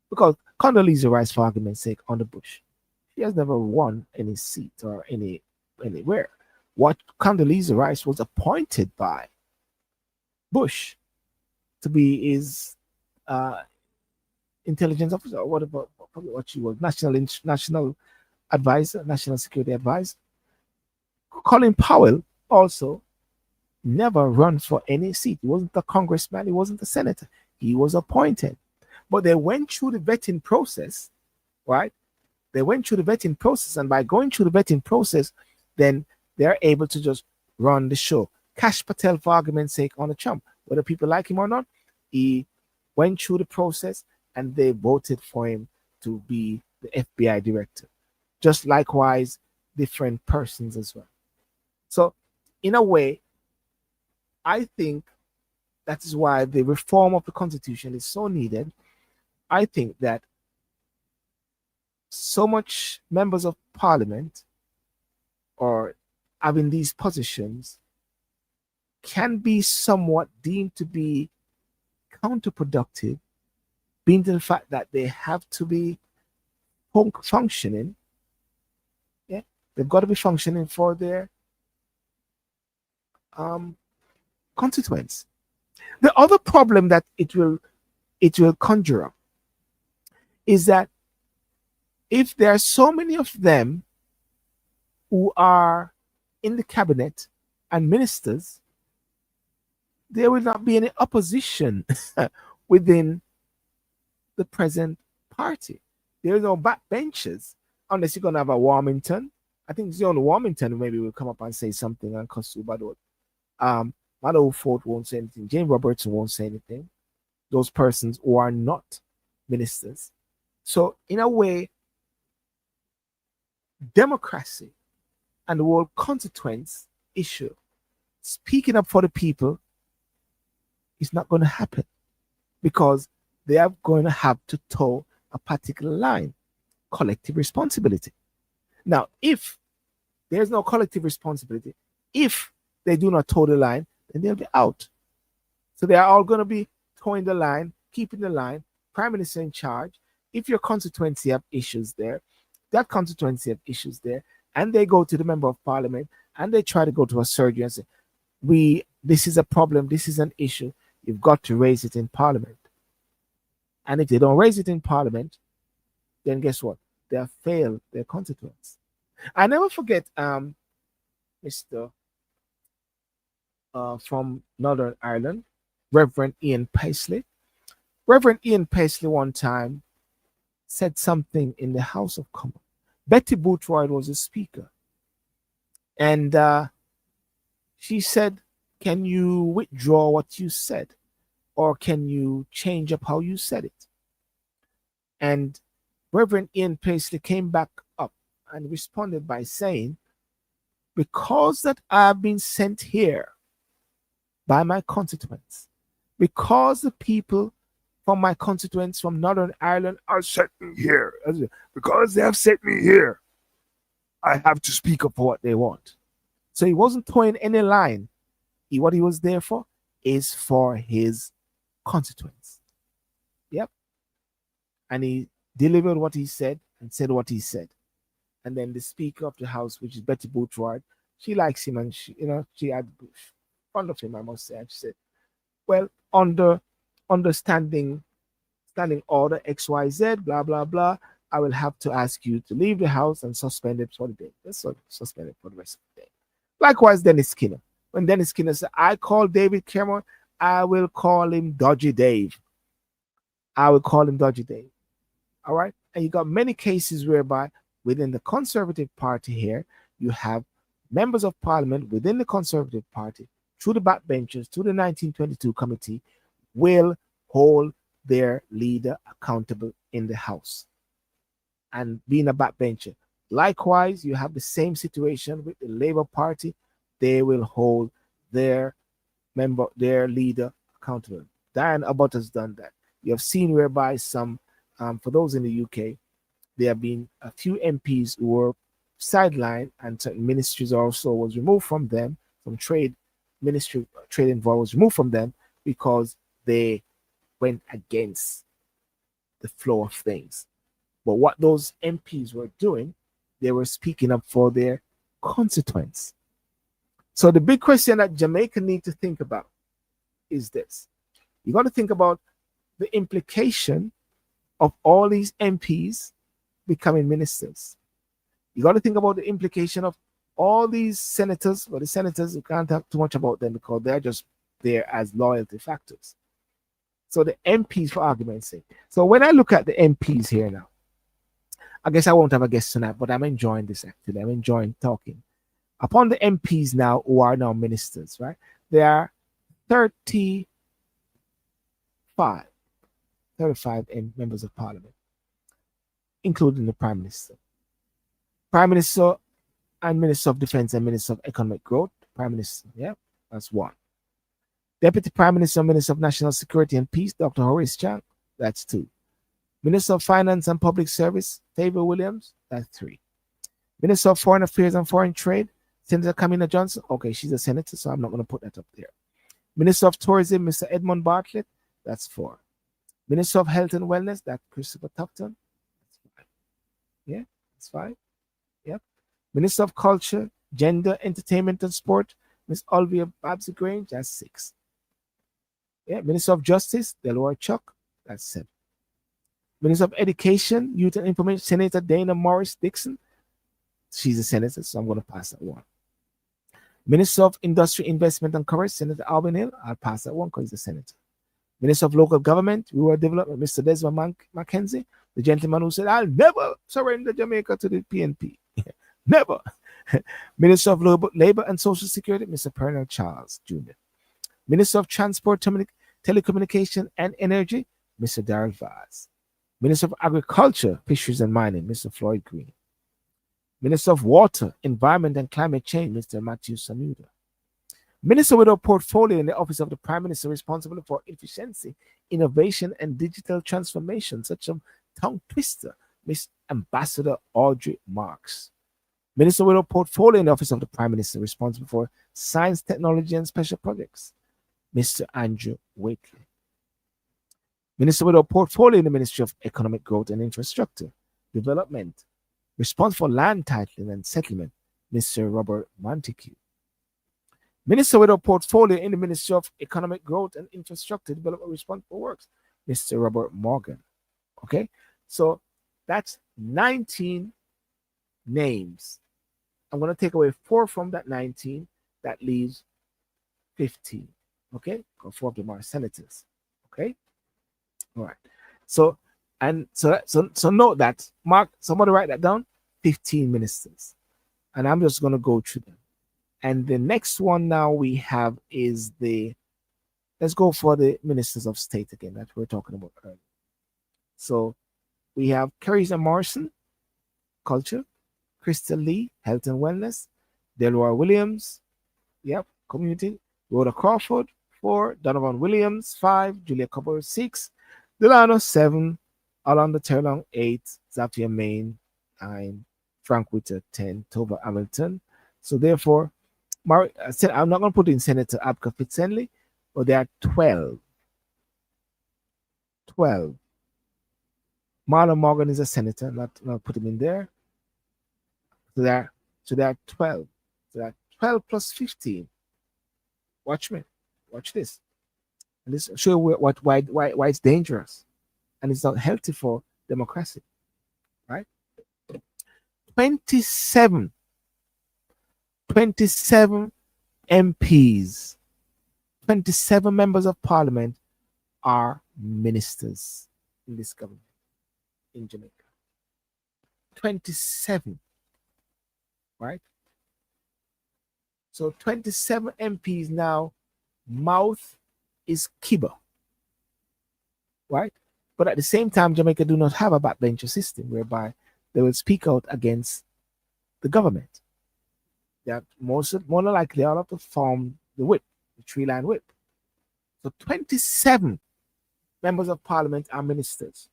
because Condoleezza Rice, for argument's sake, on the Bush, she has never won any seat or anywhere. What Condoleezza Rice was appointed by Bush to be his intelligence officer, or what she was, national advisor, national security advisor. Colin Powell also never run for any seat. He wasn't a congressman, he wasn't a senator. He was appointed. But they went through the vetting process, right? They went through the vetting process, and by going through the vetting process, then they're able to just run the show. Kash Patel, for argument's sake, on the Trump, whether people like him or not, he went through the process and they voted for him to be the FBI director. Just likewise, different persons as well. So, in a way, I think that is why the reform of the Constitution is so needed. I think that so much members of parliament or having these positions can be somewhat deemed to be counterproductive, being to the fact that they have to be functioning. Yeah, they've got to be functioning for their constituents. The other problem that it will conjure up is that if there are so many of them who are in the cabinet and ministers, there will not be any opposition within the present party. There is no backbenchers unless you're going to have a Warmington. I think it's the only Warmington who maybe will come up and say something and Kostu Badot. Mado Ford won't say anything. Jane Robertson won't say anything. Those persons who are not ministers. So, in a way, democracy and the whole constituents issue, speaking up for the people, is not going to happen because they are going to have to toe a particular line, collective responsibility. Now, if there's no collective responsibility, if they do not toe the line, then they'll be out. So they are all going to be towing the line, keeping the line, prime minister in charge. If your constituency have issues there, that constituency have issues there, and they go to the member of parliament and they try to go to a surgeon and say, we This is a problem. This is an issue. You've got to raise it in Parliament. And if they don't raise it in Parliament, then guess what? They have failed their constituents. I never forget Mr. From Northern Ireland, Reverend Ian Paisley. Reverend Ian Paisley one time said something in the House of Commons. Betty Boothroyd was a speaker. And she said, can you withdraw what you said? Or can you change up how you said it? And Reverend Ian Paisley came back up and responded by saying, because that I've been sent here by my constituents, because the people from my constituents from Northern Ireland are sent me here, because they have sent me here, I have to speak up for what they want. So he wasn't towing any line. What he was there for is for his constituents. Yep. And he delivered what he said and said what he said. And then the Speaker of the House, which is Betty Boothroyd, she likes him and she had fond of him, I must say. And she said, well, standing order XYZ, blah, blah, blah, I will have to ask you to leave the house and suspend it for the day. Let's suspend it for the rest of the day. Likewise, Dennis Skinner. When Dennis Skinner said, I call David Cameron, I will call him Dodgy Dave. I will call him Dodgy Dave. All right? And you got many cases whereby within the Conservative Party here, you have members of Parliament within the Conservative Party, through the backbenchers, through the 1922 committee, will hold their leader accountable in the House and being a backbencher. Likewise, you have the same situation with the Labour Party. They will hold their leader accountable. Diane Abbott has done that. You have seen whereby some, for those in the UK, there have been a few MPs who were sidelined and certain ministries also was removed from them, from trade involved was removed from them because they went against the flow of things. But what those MPs were doing, they were speaking up for their constituents. So the big question that Jamaica need to think about is this. You got to think about the implication of all these MPs becoming ministers. You got to think about the implication of all these senators, but the senators, you can't talk too much about them because they're just there as loyalty factors. So the MPs, for argument's sake. So when I look at the MPs here now, I guess I won't have a guest tonight, but I'm enjoying this actually. I'm enjoying talking. Upon the MPs now who are now ministers, right? There are 35 members of Parliament, including the Prime Minister. Prime Minister and Minister of Defense and Minister of Economic Growth. Prime Minister, yeah, that's one. Deputy Prime Minister and Minister of National Security and Peace, Dr. Horace Chang, that's two. Minister of Finance and Public Service, Favor Williams, that's three. Minister of Foreign Affairs and Foreign Trade, Senator Kamina Johnson, okay, she's a senator, so I'm not going to put that up there. Minister of Tourism, Mr. Edmund Bartlett, that's four. Minister of Health and Wellness, that's Christopher Tufton, that's five. Yeah, that's five. Yep. Minister of Culture, Gender, Entertainment and Sport, Ms. Olivia Babsy Grange, that's six. Yeah, Minister of Justice, Delora Chuck, that's seven. Minister of Education, Youth and Information, Senator Dana Morris Dixon, she's a senator, so I'm going to pass that one. Minister of Industry, Investment and Commerce, Senator Alvin Hill, I'll pass that one because he's a senator. Minister of Local Government, Rural Development, Mr. Desmond Mackenzie, the gentleman who said, I'll never surrender Jamaica to the PNP. Never. Minister of Labor and Social Security, Mr. Pernell Charles Jr. Minister of Transport, Telecommunication and Energy, Mr. Darrell Vaz. Minister of Agriculture, Fisheries and Mining, Mr. Floyd Green. Minister of Water, Environment and Climate Change, Mr. Matthew Samuda. Minister with a portfolio in the Office of the Prime Minister responsible for efficiency, innovation, and digital transformation, such a tongue twister, Miss Ambassador Audrey Marks. Minister with a portfolio in the Office of the Prime Minister responsible for science, technology, and special projects, Mr. Andrew Waitley. Minister with a portfolio in the Ministry of Economic Growth and Infrastructure Development, responsible for land titling and settlement, Mr. Robert Montague. Minister with a portfolio in the Ministry of Economic Growth and Infrastructure Development Responsible Works, Mr. Robert Morgan. Okay, so that's 19 names. I'm going to take away 4 from that 19. That leaves 15. Okay, because 4 of them are senators. Okay, all right. So so note that. Mark, somebody write that down. 15 ministers, and I'm just going to go through them. And the next one now we have is the, let's go for the ministers of state again that we are talking about earlier. So we have Carissa Morrison, culture, Crystal Lee, health and wellness, Delroy Williams, yep, community, Rhoda Crawford, 4, Donovan Williams, 5, Julia Copper, 6, Delano, 7, Alonda Terlong, 8, Zafia Main, 9, Frank Witter, 10, Tova Hamilton. So therefore, I'm not going to put in Senator Abka Fitzhenley, but there are 12. 12. Marlon Morgan is a senator, not put him in there. So there are 12. So there are 12 plus 15. Watch me. Watch this. And this show you why it's dangerous. And it's not healthy for democracy. Right? 27 MPs, 27 members of parliament are ministers in this government in Jamaica. 27, right? So 27 MPs now, mouth is kiba, right? But at the same time, Jamaica do not have a backbencher system whereby they will speak out against the government. That more likely all have to form the whip, the 3-line whip. So 27 members of parliament are ministers.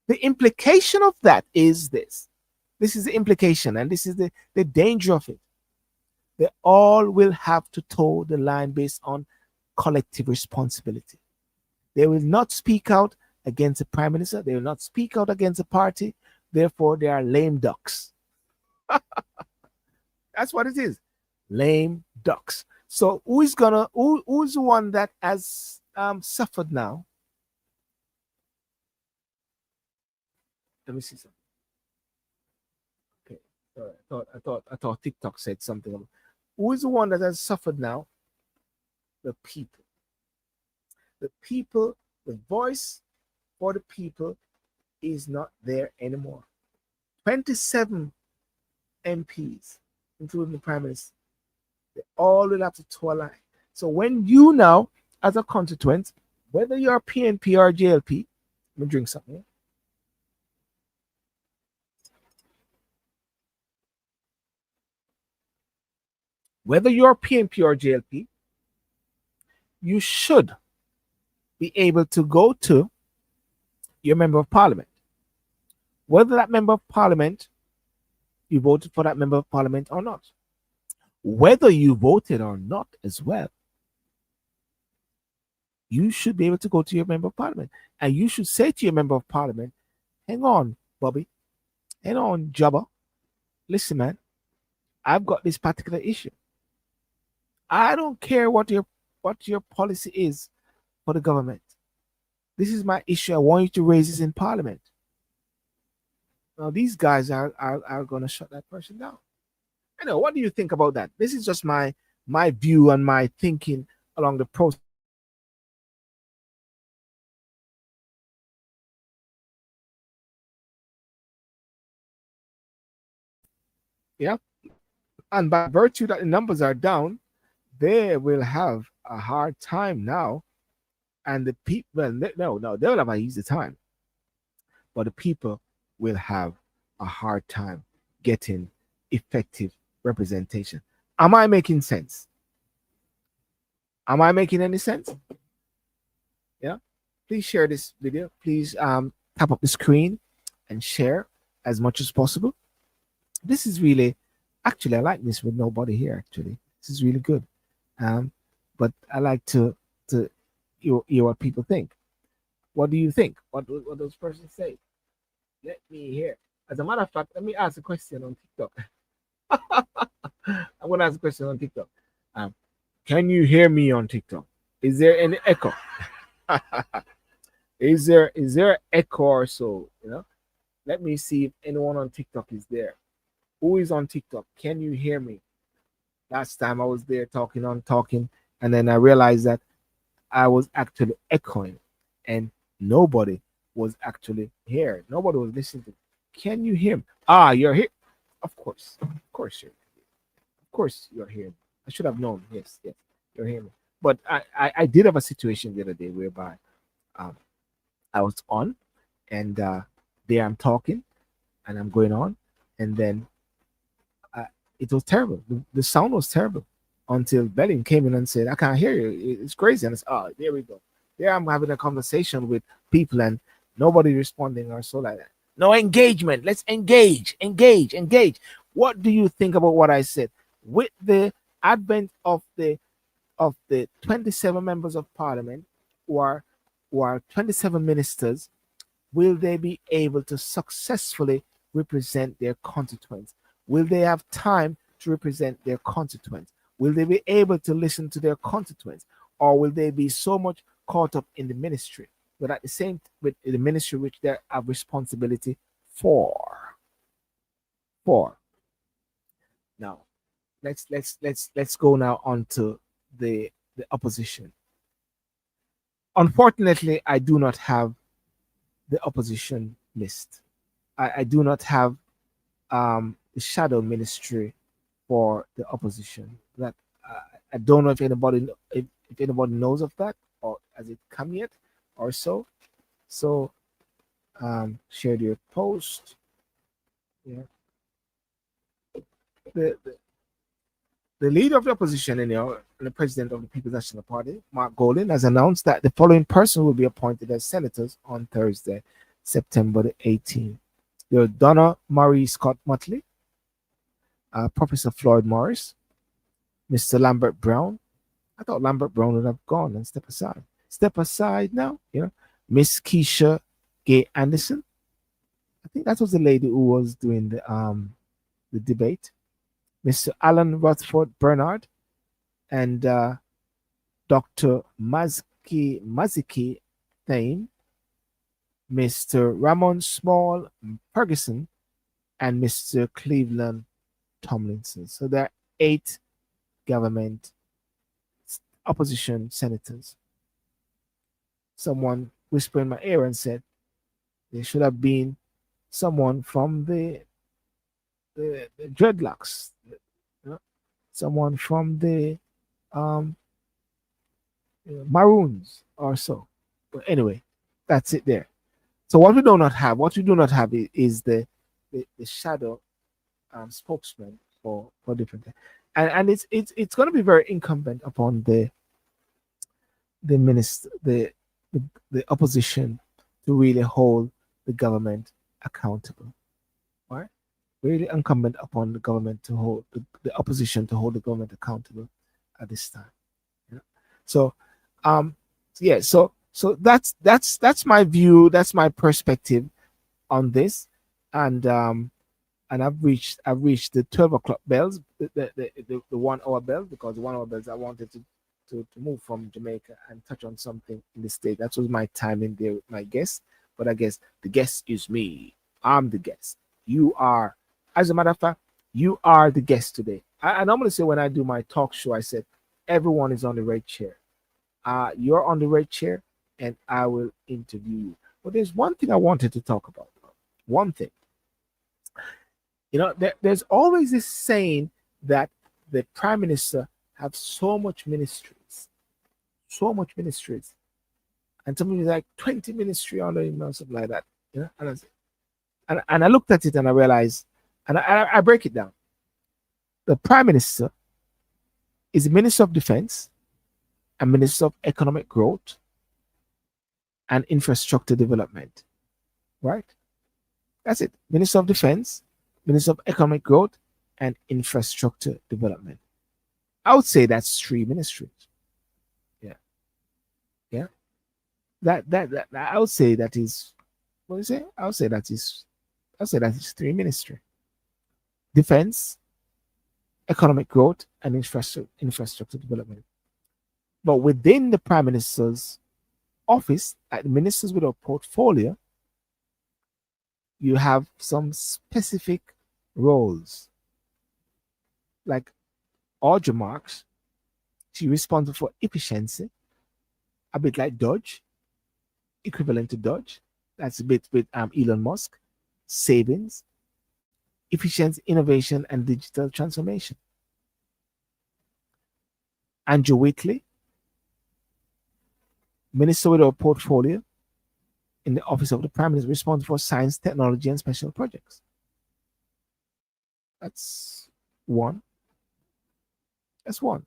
The implication of that is this. This is the implication, and this is the danger of it. They all will have to toe the line based on collective responsibility. They will not speak out against the prime minister. They will not speak out against the party. Therefore, they are lame ducks. That's what it is. Lame ducks. So who's the one that has suffered now? Let me see something. Okay. I thought TikTok said something. Who is the one that has suffered now? The people. The people, the voice for the people is not there anymore. 27 MPs, including the Prime Minister, they all will have to toe a line. So when you now, as a constituent, whether you're PNP or JLP, let me drink something. Whether you're PNP or JLP, you should be able to go to your member of parliament. Whether that member of parliament, you voted for that member of parliament or not. Whether you voted or not as well, you should be able to go to your member of parliament. And you should say to your member of parliament, hang on, Bobby. Hang on, Jabba. Listen, man, I've got this particular issue. I don't care what your policy is for the government. This is my issue. I want you to raise this in parliament. Now, these guys are going to shut that person down. I know. What do you think about that? This is just my view and my thinking along the process. Yeah. And by virtue that the numbers are down, they will have a hard time now. And the people, well, no, they'll have an easy time. But the people will have a hard time getting effective representation. Am I making sense? Am I making any sense? Yeah. Please share this video. Please tap up the screen and share as much as possible. This is really, actually, I like this with nobody here. Actually, this is really good. But I like to hear what people think. What do you think? What those persons say? Let me hear. As a matter of fact, let me ask a question on TikTok. I'm going to ask a question on TikTok. Can you hear me on TikTok? Is there any echo? Is there echo or so? Let me see if anyone on TikTok is there. Who is on TikTok? Can you hear me? Last time I was there talking, and then I realized that I was actually echoing, and nobody was actually here. Nobody was listening to. Can you hear me? Ah, you're here. Of course, you're here. I should have known. Yes, yes, you're here. But I did have a situation the other day whereby um, I was on, and there I'm talking, and I'm going on, and then uh, it was terrible. The sound was terrible until Belling came in and said, "I can't hear you. It's crazy." And it's there we go. There I'm having a conversation with people, and nobody responding or so like that. No engagement. Let's engage. What do you think about what I said? With the advent of the 27 members of parliament, or 27 ministers, will they be able to successfully represent their constituents? Will they have time to represent their constituents? Will they be able to listen to their constituents? Or will they be so much caught up in the ministry, but at the same with the ministry which they have responsibility for? For now, let's go now on to the opposition. Unfortunately, I do not have the opposition list. I do not have the shadow ministry for the opposition. That I don't know if if anybody knows of that, or has it come yet or so. So share your post. Yeah. The the leader of the opposition, the president of the People's National Party, Mark Golding, has announced that the following person will be appointed as senators on Thursday, September the 18th. There are Donna Marie Scott Motley, Professor Floyd Morris, Mr. Lambert Brown. I thought Lambert Brown would have gone and step aside. Step aside now, Miss Keisha Gay Anderson. I think that was the lady who was doing the debate. Mr. Alan Rutherford Bernard and Dr. Maziki Thane, Mr. Ramon Small Ferguson, and Mr. Cleveland Tomlinson. So there are 8 government opposition senators. Someone whispered in my ear and said there should have been someone from the dreadlocks, someone from the maroons or so. But anyway, that's it there. So what we do not have is the shadow spokesman for different things. And it's going to be very incumbent upon the minister the opposition to really hold the government accountable. Right? Really incumbent upon the government to hold the opposition to hold the government accountable at this time. Yeah. So yeah, so that's my view, that's my perspective on this. And I've reached the 12 o'clock bells, the 1 hour bell, because the 1 hour bells I wanted to move from Jamaica and touch on something in the state. That was my time in there with my guest. But I guess the guest is me. I'm the guest. You are, as a matter of fact, you are the guest today. I normally say when I do my talk show, I said everyone is on the red chair. You're on the red chair, and I will interview you. But there's one thing I wanted to talk about. One thing. There's always this saying that the prime minister have so much ministries, and something like 20 ministry under him or something like that. And I looked at it and I realized, and I break it down. The prime minister is the minister of defense, and minister of economic growth and infrastructure development, right? That's it. Minister of defense, minister of economic growth and infrastructure development. I would say that's 3 ministries. Yeah. Yeah. That I would say that is, what do you say? I would say that is 3 ministry. Defense, economic growth, and infrastructure development. But within the prime minister's office, like the ministers with a portfolio, you have some specific roles. Like Audra Marks, she's responsible for efficiency, a bit like Dodge, equivalent to Dodge. That's a bit with Elon Musk, savings, efficiency, innovation, and digital transformation. Andrew Whitley, minister with a portfolio in the office of the prime minister, responsible for science, technology, and special projects. That's one. That's one.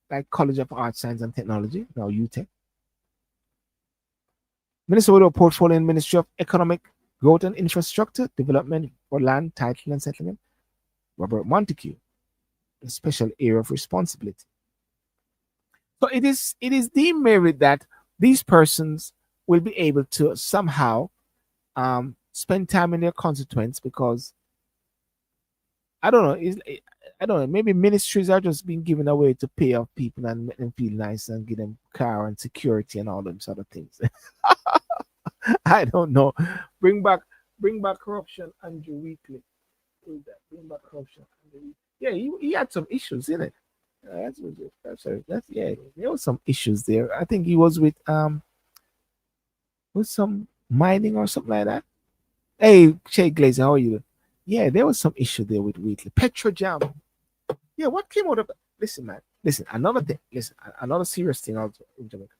Like College of Arts, Science, and Technology, now UTech. Minister with a portfolio in Ministry of Economic Growth and Infrastructure Development for Land, Title, and Settlement, Robert Montague, a special area of responsibility. So it is deemed merit that these persons will be able to somehow spend time in their constituents because I don't know. I don't know. Maybe ministries are just being given away to pay off people and make them feel nice and give them car and security and all them sort of things. I don't know. Bring back, bring back corruption, Andrew Weekly. Who is that? Bring back corruption, Andrew Weekly. Yeah, he had some issues in it. That's yeah. There was some issues there. I think he was with some mining or something like that. Hey, Shay Glazer, how are you? Yeah, there was some issue there with Wheatley. Petrojam. Yeah, what came out of that? Listen, man. Listen, another thing. Listen, another serious thing also in Jamaica.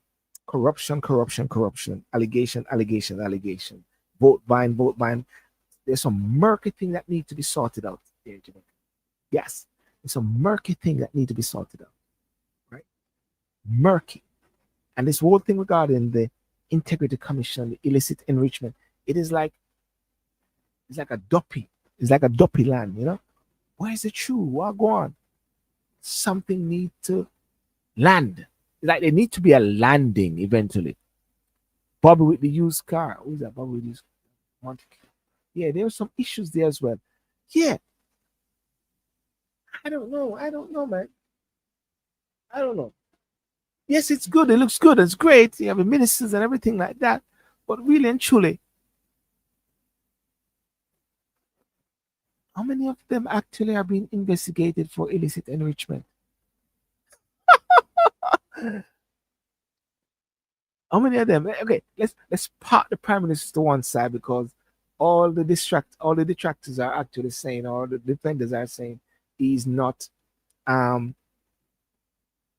Corruption, corruption, corruption. Allegation, allegation, allegation. Vote buying, vote buying. There's some murky thing that need to be sorted out there in Jamaica. Yes, there's some murky thing that need to be sorted out. Right? Murky. And this whole thing regarding the Integrity Commission, the illicit enrichment, it is like it's like a duppy. It's like a duppy land, you know? Why is it true? What go on? Something need to land. Like there need to be a landing eventually. Bobby with the used car. Who's that? Bobby with the used car. Yeah, there were some issues there as well. Yeah. I don't know. I don't know, man. I don't know. Yes, it's good. It looks good. It's great. You have the ministers and everything like that. But really and truly, how many of them actually are being investigated for illicit enrichment? How many of them? Okay, let's park the prime minister to one side because all the detractors are actually saying, or the defenders are saying, he's not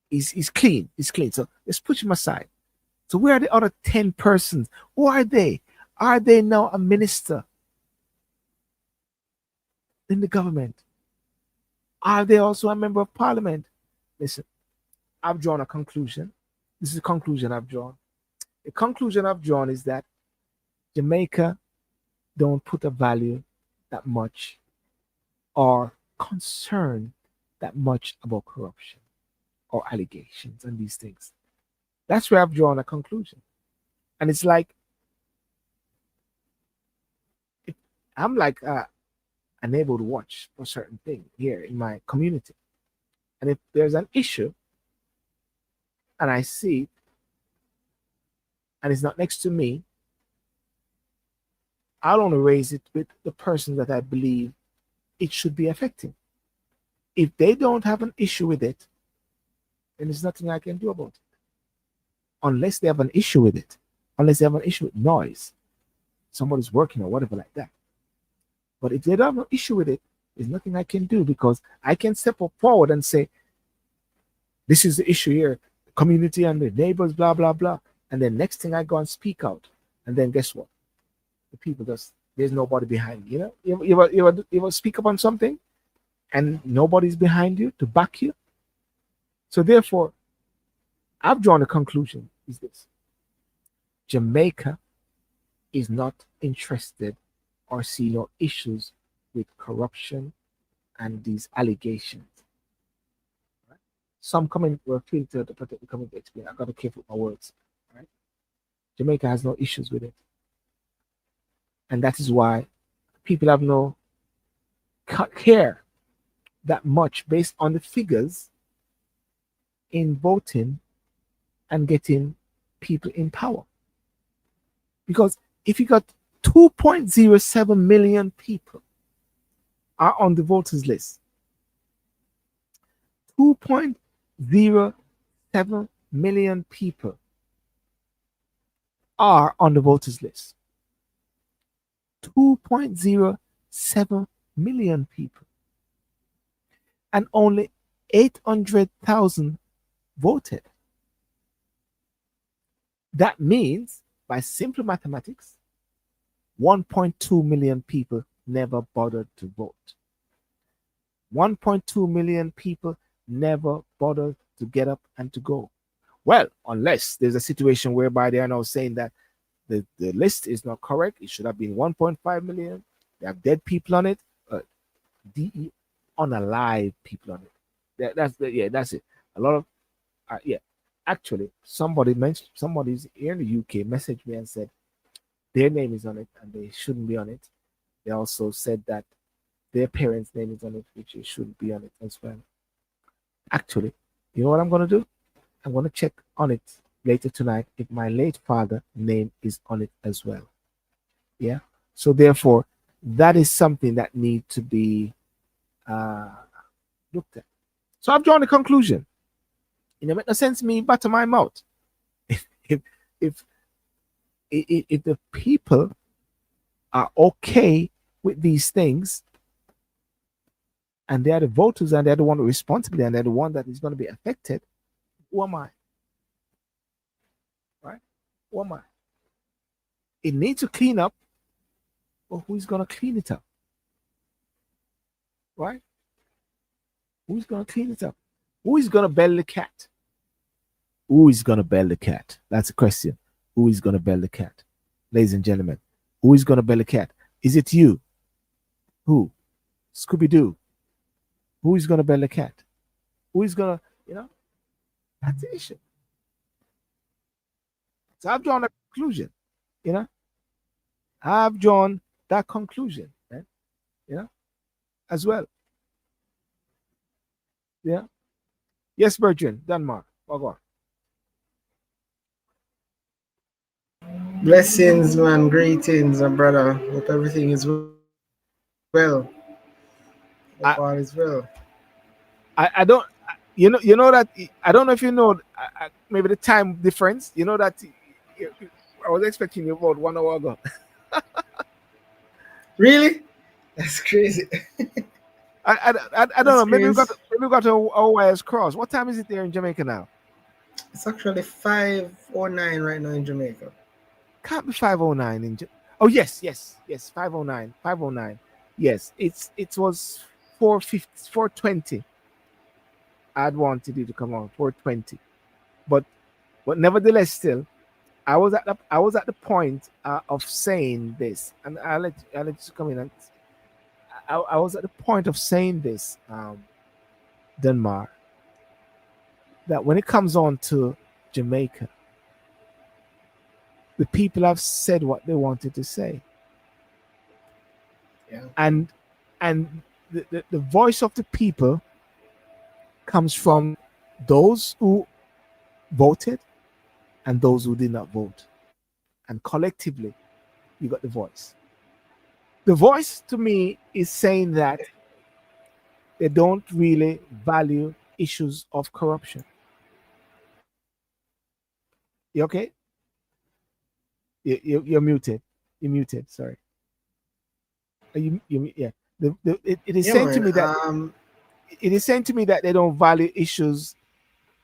he's clean. He's clean. So let's push him aside. So where are the other 10 persons? Who are they? Are they now a minister in the government? Are they also a member of parliament? Listen, I've drawn a conclusion. This is the conclusion I've drawn. The conclusion I've drawn is that Jamaica don't put a value that much or concern that much about corruption or allegations and these things. That's where I've drawn a conclusion. And it's like, I'm like unable to watch for certain thing here in my community. And if there's an issue and I see it and it's not next to me, I'll only raise it with the person that I believe it should be affecting. If they don't have an issue with it, then there's nothing I can do about it. Unless they have an issue with it, unless they have an issue with noise, somebody's working or whatever like that. But if they don't have an issue with it, there's nothing I can do because I can step up forward and say, this is the issue here, the community and the neighbors, blah, blah, blah. And then next thing I go and speak out. And then guess what? The people just, there's nobody behind you. Know, you ever speak up on something and nobody's behind you to back you. So therefore, I've drawn a conclusion is this: Jamaica is not interested or see no issues with corruption and these allegations. Right? Some comment were filtered to protect the comment explain. I gotta careful with my words. Right? Jamaica has no issues with it. And that is why people have no care that much based on the figures in voting and getting people in power. Because if you got 2.07 million people are on the voters list, 2.07 million people are on the voters list. 2.07 million people. And only 800,000 voted. That means, by simple mathematics, 1.2 million people never bothered to vote. 1.2 million people never bothered to get up and to go. Well, unless there's a situation whereby they are now saying that the list is not correct, it should have been 1.5 million. They have dead people on it, DE unalive people on it. That's it. A lot of actually, somebody's here in the UK messaged me and said their name is on it and they shouldn't be on it. They also said that their parents' name is on it, which it shouldn't be on it as well. Actually, you know what I'm gonna do? I'm gonna check on it later tonight if my late father name is on it as well. Yeah. So therefore, that is something that need to be looked at. So I've drawn a conclusion. It make no sense me butter my mouth. if if if the people are okay with these things and they're the voters and they're the one responsible and they're the one that is going to be affected, who am I? Right? Who am I? It needs to clean up, but who's going to clean it up? Right? Who's going to clean it up? Who is going to bail the cat? Who is going to bail the cat? That's the question. Who is going to bail the cat? Ladies and gentlemen, who is going to bail the cat? Is it you? Who? Scooby-Doo. Who is going to bail the cat? Who is going to, that's the issue. So I've drawn a conclusion, I've drawn that conclusion, man, as well. Yeah. Yes, Bertrand, Denmark. Go on. Blessings, man. Greetings, brother. Hope everything is well. Hope all is well. I don't, you know that, I don't know if you know, maybe the time difference, that I was expecting you about 1 hour ago. Really? That's crazy. I don't That's know. crazy. Maybe we got our wires crossed. What time is it there in Jamaica now? It's actually 5:09 right now in Jamaica. Can't be 5:09 in. Oh yes, 5:09, 5:09. Yes, it was 4:50, 4:20. I'd wanted you to come on 4:20, but nevertheless, still, I was at the point of saying this, and I'll let you come in. And I was at the point of saying this, Denmark, that when it comes on to Jamaica, the people have said what they wanted to say. Yeah. And the voice of the people comes from those who voted and those who did not vote. And collectively, you got the voice. The voice to me is saying that they don't really value issues of corruption. You okay? You're muted. You're muted. Sorry. Yeah. It is Yeah, saying to man. me that they don't value issues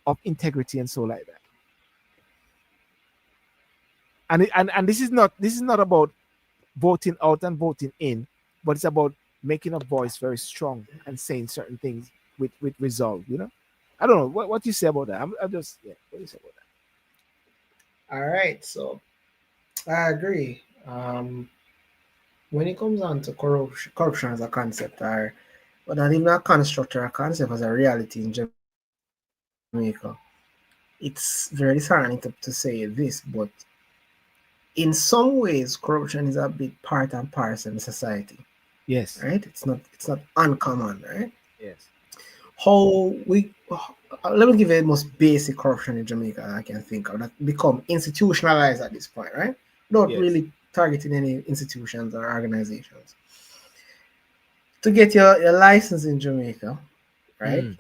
of integrity and so like that. And this is not about voting out and voting in, but it's about making a voice very strong and saying certain things with resolve. I don't know what you say about that. I'm just What do you say about All right. So I agree. When it comes on to corruption as a concept, or but not even a construct or a concept as a reality in Jamaica, it's very disheartening to say this, but in some ways, corruption is a bit part and parcel in society, that? right? Yes, It's not uncommon, right? yes, How we let me give you the most basic corruption in Jamaica I can think of that become institutionalized at this point, right? Not Yes. really targeting any institutions or organizations. To get your license in Jamaica, right? Mm.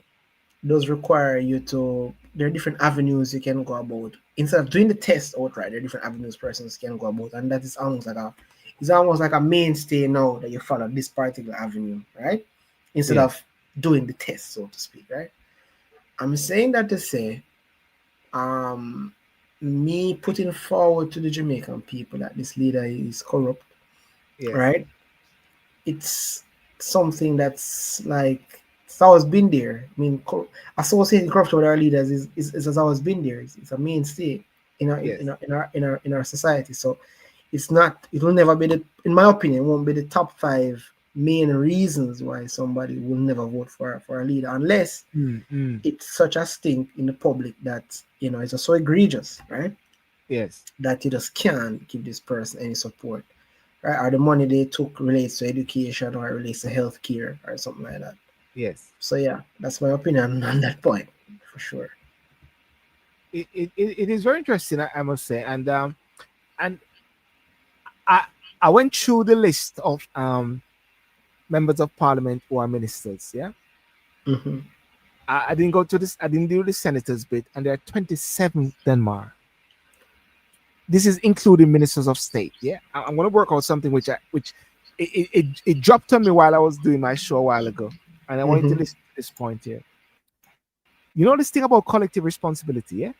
Those require you to. There are different avenues you can go about. Instead of doing the test outright, there are different avenues persons can go about, and that is almost like a. It's almost like a mainstay now that you follow this particular avenue, right? Instead Yes. of doing the test, so to speak, right? I'm saying that to say, um, me putting forward to the Jamaican people that this leader is corrupt, Yes. right? It's something that's like it's always been there. I mean, associating corruption with our leaders is has always been there. It's a mainstay in our Yes. in our society. So it's not. It will never be the. In my opinion, it won't be the top five main reasons why somebody will never vote for a leader unless Mm. Mm. it's such a stink in the public that it's just so egregious, right? Yes. That you just can't give this person any support, right? Or the money they took relates to education or it relates to healthcare or something like that. Yes. So yeah, that's my opinion on that point for sure. It is very interesting, I must say, and I I went through the list of members of parliament who are ministers. Yeah, Hmm. I didn't go to this. I didn't do the senators bit, and there are 27 Denmark. This is including ministers of state. Yeah, I'm going to work out something which it dropped on me while I was doing my show a while ago, and I wanted to Hmm. listen to this point here. You know this thing about collective responsibility, yeah?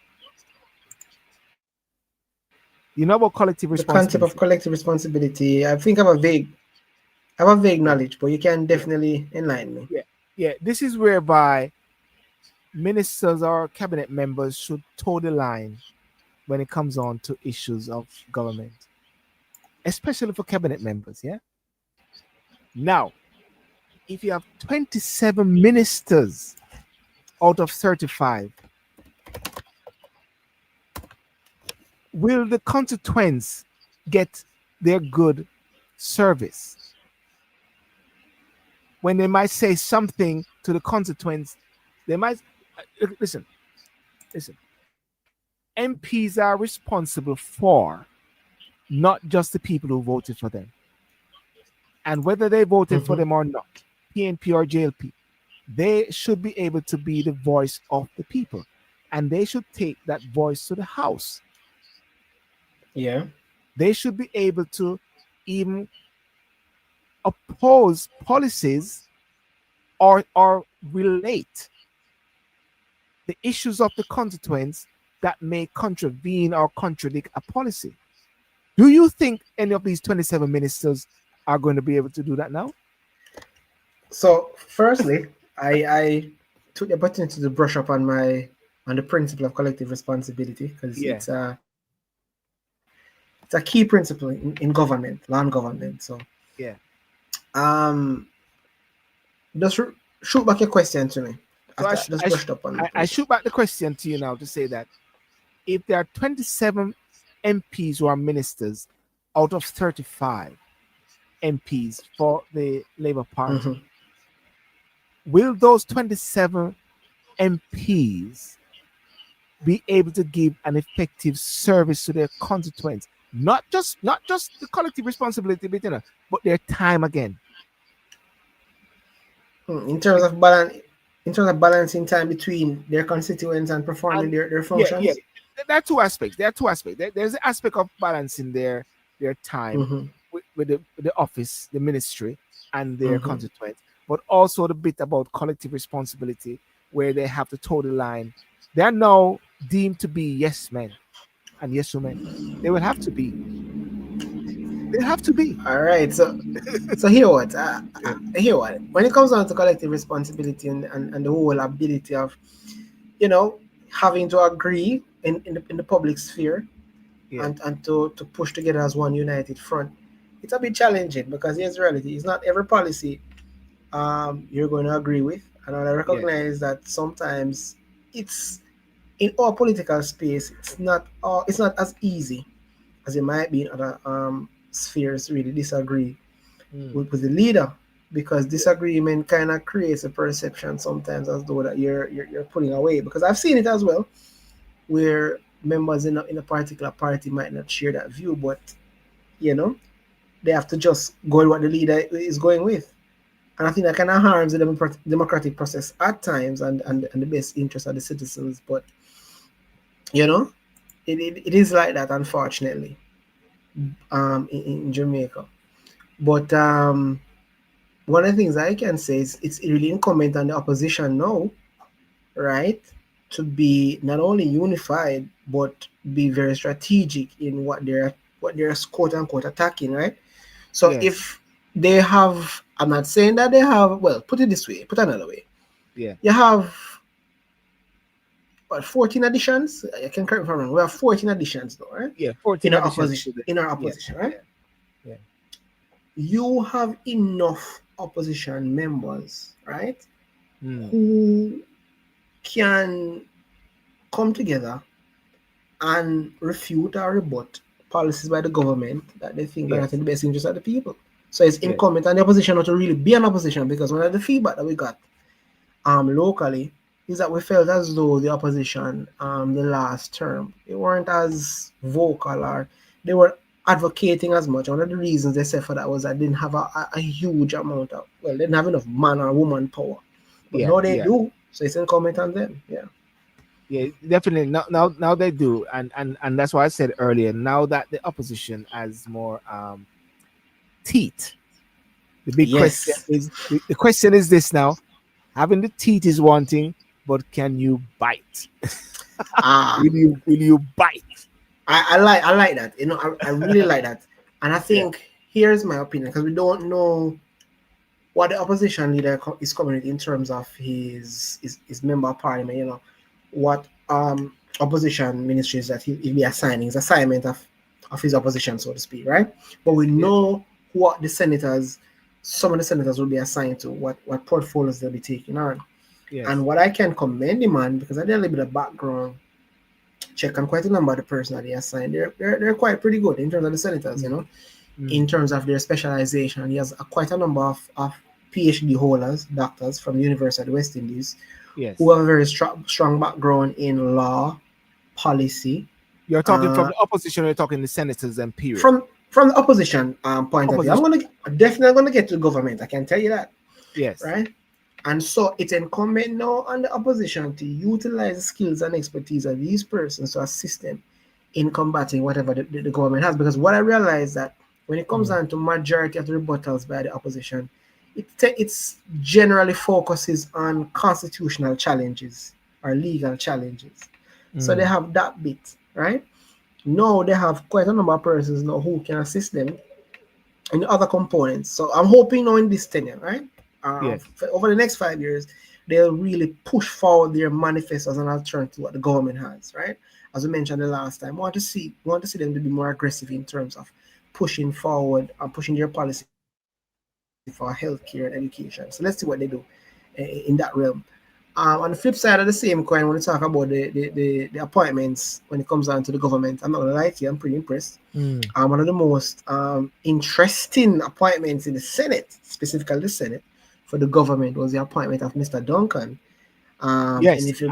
You know about collective The concept of responsibility. collective responsibility, I think I have a vague Yeah, knowledge, but you can yeah, definitely enlighten me. yeah, yeah. This is whereby ministers or cabinet members should toe the line when it comes on to issues of government, especially for cabinet members. Yeah. Now, if you have 27 ministers out of 35, will the constituents get their good service when they might say something to the constituents? They might listen, listen. MPs are responsible for not just the people who voted for them, and whether they voted for Hmm. them or not, PNP or JLP, they should be able to be the voice of the people, and they should take that voice to the House. Yeah. They should be able to even oppose policies or relate the issues of the constituents that may contravene or contradict a policy. Do you think any of these 27 ministers are going to be able to do that now? So firstly, I took the opportunity to brush up on the principle of collective responsibility because Yeah, it's a key principle in government, land government. So yeah. um just shoot back your question to me So after I just brushed up on the I principle. shoot back the question to you now to say that if there are 27 MPs who are ministers out of 35 MPs for the Labour Party, Hmm. will those 27 MPs be able to give an effective service to their constituents? Not just the collective responsibility, but their time again. In terms of balance, in terms of balancing time between their constituents and performing And their yeah, yeah, functions. there are two aspects. There are two aspects. There's the aspect of balancing their time Hmm. with the office, the ministry, and their Hmm. constituents, but also the bit about collective responsibility where they have to toe the line. They are now deemed to be yes men and yes women. They will have to be. They have to be. All right, so here what here what when it comes down to collective responsibility and the whole ability of you know having to agree in the public sphere Yeah, and to push together as one united front, it's a bit challenging because here's the reality: it's not every policy you're going to agree with, and I yes, recognize that sometimes it's in our political space. It's not as easy as it might be in other spheres. Really disagree mm, with the leader, because disagreement kind of creates a perception sometimes as though that you're pulling away. Because I've seen it as well, where members in a particular party might not share that view, but you know they have to just go with what the leader is going with. And I think that kind of harms the democratic process at times, and the best interest of the citizens. But you know, it is like that, unfortunately, in Jamaica. But one of the things I can say is it's really incumbent on the opposition now, right, to be not only unified but be very strategic in what they're quote unquote attacking, right? So Yes. if they have, I'm not saying that they have. Well, put it this way, put it another way. Yeah. You have what 14 additions? I can correct me if I'm wrong. We have 14 additions though, right? Yeah. 14 In our additions opposition, to the. in our Yeah. opposition, right? Yeah. Yeah. You have enough opposition members, right? Mm. Who can come together and refute or rebut policies by the government that they think are not in Yes. the best interest of the people. So it's Yes. incumbent on the opposition not to really be an opposition, because one of the feedback that we got locally is that we felt as though the opposition the last term they weren't as vocal, or they were advocating as much. One of the reasons they said for that was that they didn't have a huge amount of, well, they didn't have enough man or woman power, but Yeah. now they Yeah. do, so it's incumbent on them. Yeah. Yeah, definitely. Now they do, and that's why I said earlier. Now that the opposition has more teeth, the big question Yes. is the question is this now: having the teeth is one thing, but can you bite? Ah, Will you bite? I like that. I really like that. And I Yeah. think here's my opinion, because we don't know what the opposition leader is coming with in terms of his member of parliament. What opposition ministries that he'll be assigning, his assignment of his opposition, so to speak, right? But Yes. we Yes. know what the senators, some of the senators will be assigned to, what portfolios they'll be taking on. Yes. And what I can commend him on, because I did a little bit of background check on quite a number of the person that he assigned. They're quite pretty good in terms of the senators, Mm, in mm, terms of their specialization. He has quite a number of PhD holders, doctors from the University of the West Indies, who yes. have a very strong background in law, policy, You're talking from uh, the opposition. Or you're talking the senators and period. from the opposition point of view. Opposition. I'm definitely gonna get to the government. I can tell you that, Yes. right? And so it's incumbent now on the opposition to utilize the skills and expertise of these persons to assist them in combating whatever the government has. Because what I realize that when it comes Mm, down to majority of the rebuttals by the opposition, it's generally focuses on constitutional challenges or legal challenges. So they mm, have that bit, right? Now they have quite a number of persons now who can assist them in other components. So I'm hoping now in this tenure, right? yes. Over the next 5 years, they'll really push forward their manifesto as an alternative to what the government has, right? As we mentioned the last time, we want to see them to be more aggressive in terms of pushing forward and pushing their policy for healthcare and education. So let's see what they do in that realm. On the flip side of the same coin, when we talk about the appointments when it comes down to the government, I'm not gonna lie to you, I'm pretty impressed. Mm. One of the most interesting appointments in the Senate, specifically the Senate, for the government was the appointment of Mr. Duncan. And Yes. if you,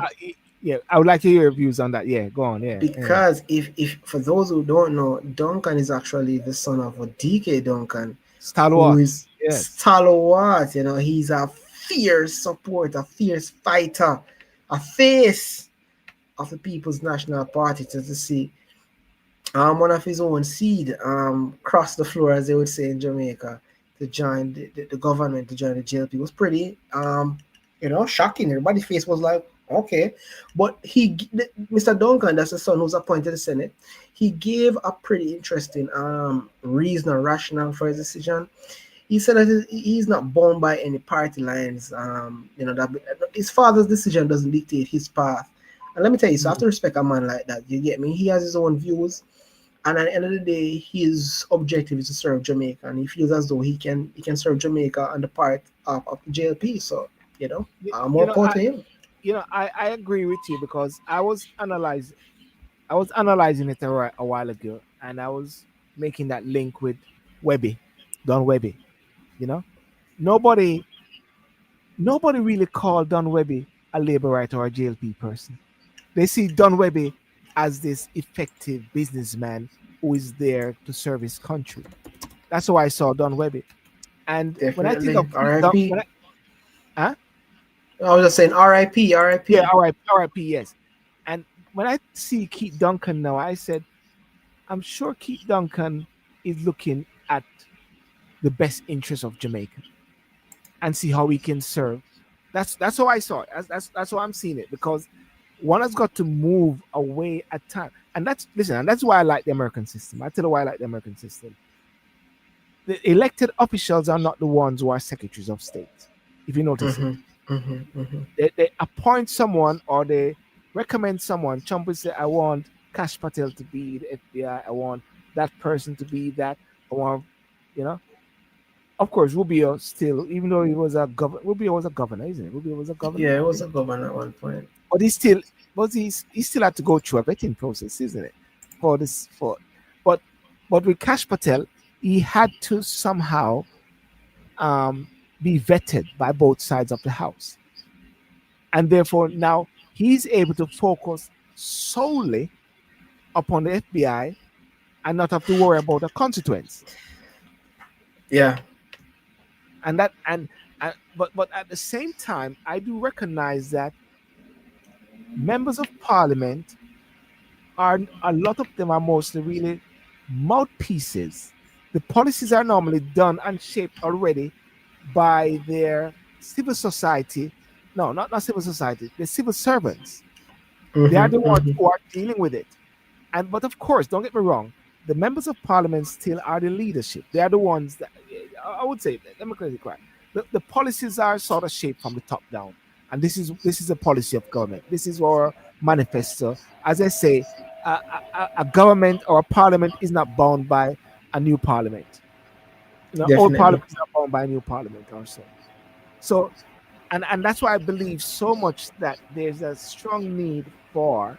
Yeah. I would like to hear your views on that. Yeah. Go on. Yeah. Yeah. because if for those who don't know, Duncan is actually the son of a DK Duncan, who Stalwart. is Yes. stalwart. He's a fierce supporter, a fierce fighter, a face of the People's National Party, to see one of his own seed cross the floor, as they would say in Jamaica, to join the government, to join the JLP. Was pretty shocking. Everybody's face was like, okay. But Mr. Duncan, that's the son who's appointed to the Senate, he gave a pretty interesting reason or rationale for his decision. He said that he's not bound by any party lines. That his father's decision doesn't dictate his path. And let me tell you, so I have Mm. to respect a man like that. You get me? He has his own views, and at the end of the day, his objective is to serve Jamaica, and he feels as though he can serve Jamaica on the part of the JLP. So You, you more know, power I to him. I agree with you because I was analyzing it a while ago, and I was making that link with Webby, Don Webby. You know, nobody nobody really called Don Webby a labor writer or a JLP person. They see Don Webby as this effective businessman who is there to serve his country. That's how I saw Don Webby. And when I think Definitely. of Keith Duncan, R.I.P. huh? I was just saying R.I.P. Yeah, R.I.P. all right, RIP, yes. And when I see Keith Duncan now, I said, I'm sure Keith Duncan is looking at the best interest of Jamaica and see how we can serve. That's how I saw it. That's how I'm seeing it, because one has got to move away at time. And that's listen, and that's why I like the American system. I tell you why I like the American system. The elected officials are not the ones who are secretaries of state, if you notice it. Mm-hmm. Mm-hmm. Mm-hmm. They appoint someone or they recommend someone. Trump will say, I want Kash Patel to be the FBI. I want that person to be that. I want, you know. Of course, Rubio still, even though he was a governor, Rubio was a governor, isn't it? Rubio was a governor, Yeah, I it was think. a governor at one point. But he still had to go through a vetting process, isn't it? For this, but but with Kash Patel, he had to somehow um, be vetted by both sides of the house, and therefore now he's able to focus solely upon the FBI and not have to worry about the consequence. Yeah. And that but at the same time, I do recognize that members of parliament are a lot of them are mostly really mouthpieces. The policies are normally done and shaped already by their civil society. No, not civil society. The civil servants. They are Mm-hmm. the ones Mm-hmm. who are dealing with it. And but of course, don't get me wrong, the members of parliament still are the leadership. They are the ones that I would say. Let me clearly correct. The policies are sort of shaped from the top down, and this is a policy of government. This is our manifesto. As I say, a government or a parliament is not bound by a new parliament. Old Definitely. parliament is not bound by a new parliament or so. So, and that's why I believe so much that there's a strong need for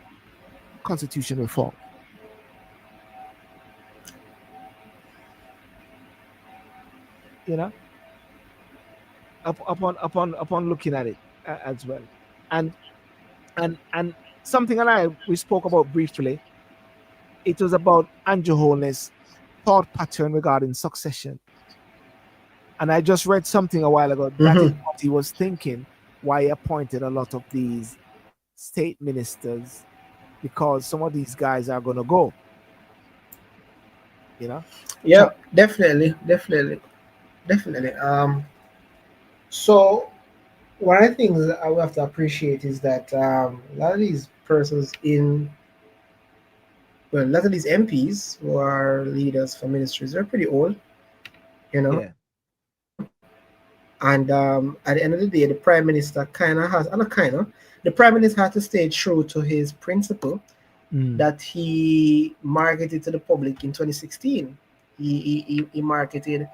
constitution reform. You know, upon looking at it as well, and and something that I we spoke about briefly. It was about Andrew Holness' thought pattern regarding succession, and I just read something a while ago. That is Mm-hmm. what he was thinking. Why he appointed a lot of these state ministers, because some of these guys are going to go. You know, Chuck. Yep. Definitely. Definitely. Definitely. So one of the things that I will have to appreciate is that a lot of these persons in well, a lot of these MPs who are leaders for ministries, they're pretty old, you know. Yeah. And at the end of the day, the prime minister kind of has, and not kind of, the prime minister had to stay true to his principle Mm. that he marketed to the public in 2016. He marketed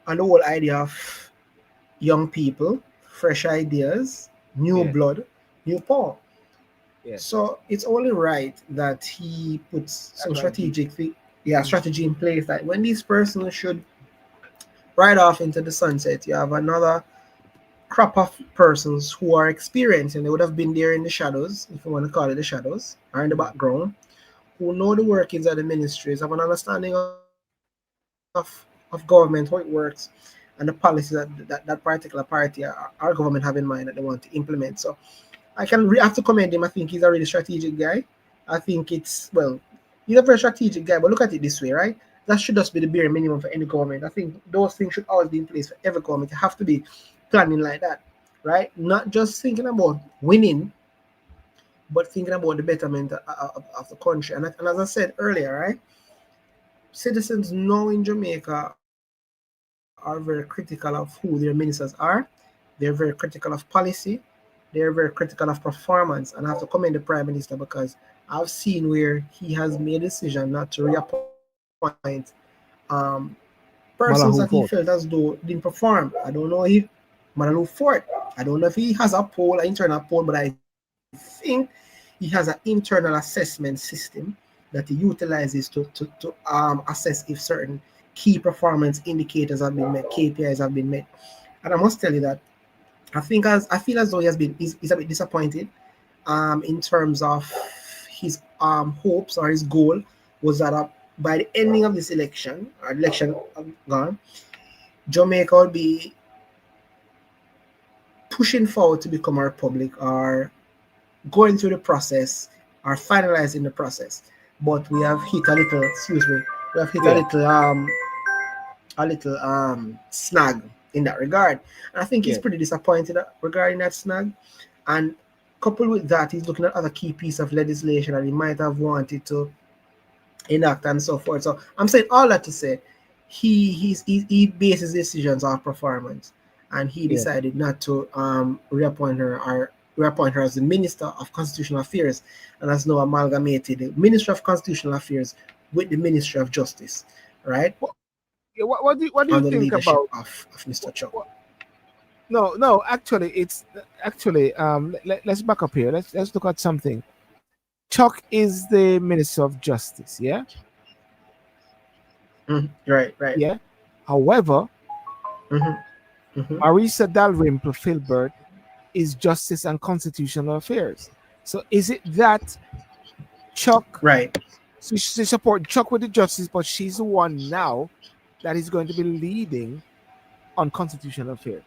on the whole idea of young people, fresh ideas, new Yeah. blood, new power. Yeah. So it's only right that he puts some That's right. Deep. Mm. strategy in place that when these persons should ride off into the sunset, you have another crop of persons who are experienced and they would have been there in the shadows, if you want to call it the shadows, or in the Mm. background, who know the workings of the ministries, have an understanding of government, how it works, and the policies that particular party, our government have in mind that they want to implement. So have to commend him. I think he's a really strategic guy. I think it's, well, he's a very strategic guy, but look at it this way, right? That should just be the bare minimum for any government. I think those things should always be in place for every government. You have to be planning like that, right? Not just thinking about winning, but thinking about the betterment of the country. And as I said earlier, right? Citizens now in Jamaica are very critical of who their ministers are. They're very critical of policy. They're very critical of performance. And I have to commend the Prime Minister because I've seen where he has made a decision not to reappoint persons that he felt as though didn't Malahu perform. vote. I don't know if Manalu Fort, I don't know if he has a poll, an internal poll, but I think he has an internal assessment system that he utilizes to assess if certain key performance indicators have been met, KPIs have been met. And I must tell you that I feel as though he's a bit disappointed in terms of his hopes or his goal was that by the ending of this election or election gone, Jamaica will be pushing forward to become a republic or going through the process or finalizing the process. But we have hit a little, excuse me, we have hit Yeah, a little snag in that regard. And I think he's yeah. pretty disappointed regarding that snag. And coupled with that, he's looking at other key piece of legislation that he might have wanted to enact and so forth. So I'm saying all that to say he bases decisions off performance, and he Yeah. decided not to reappoint her as the Minister of Constitutional Affairs, and has now amalgamated the Ministry of Constitutional Affairs with the Ministry of Justice, right, What, yeah, what do you under the think leadership about? of Mr. Chuck. What, no, no. Actually, it's actually. Let's back up here. Let's look at something. Chuck is the Minister of Justice. Yeah, Right, right. yeah. However, Mm-hmm, mm-hmm. Marisa Dalrymple Filbert is Justice and Constitutional Affairs. So is it that Chuck? Right. So she support Chuck with the justice, but she's the one now that is going to be leading on constitutional affairs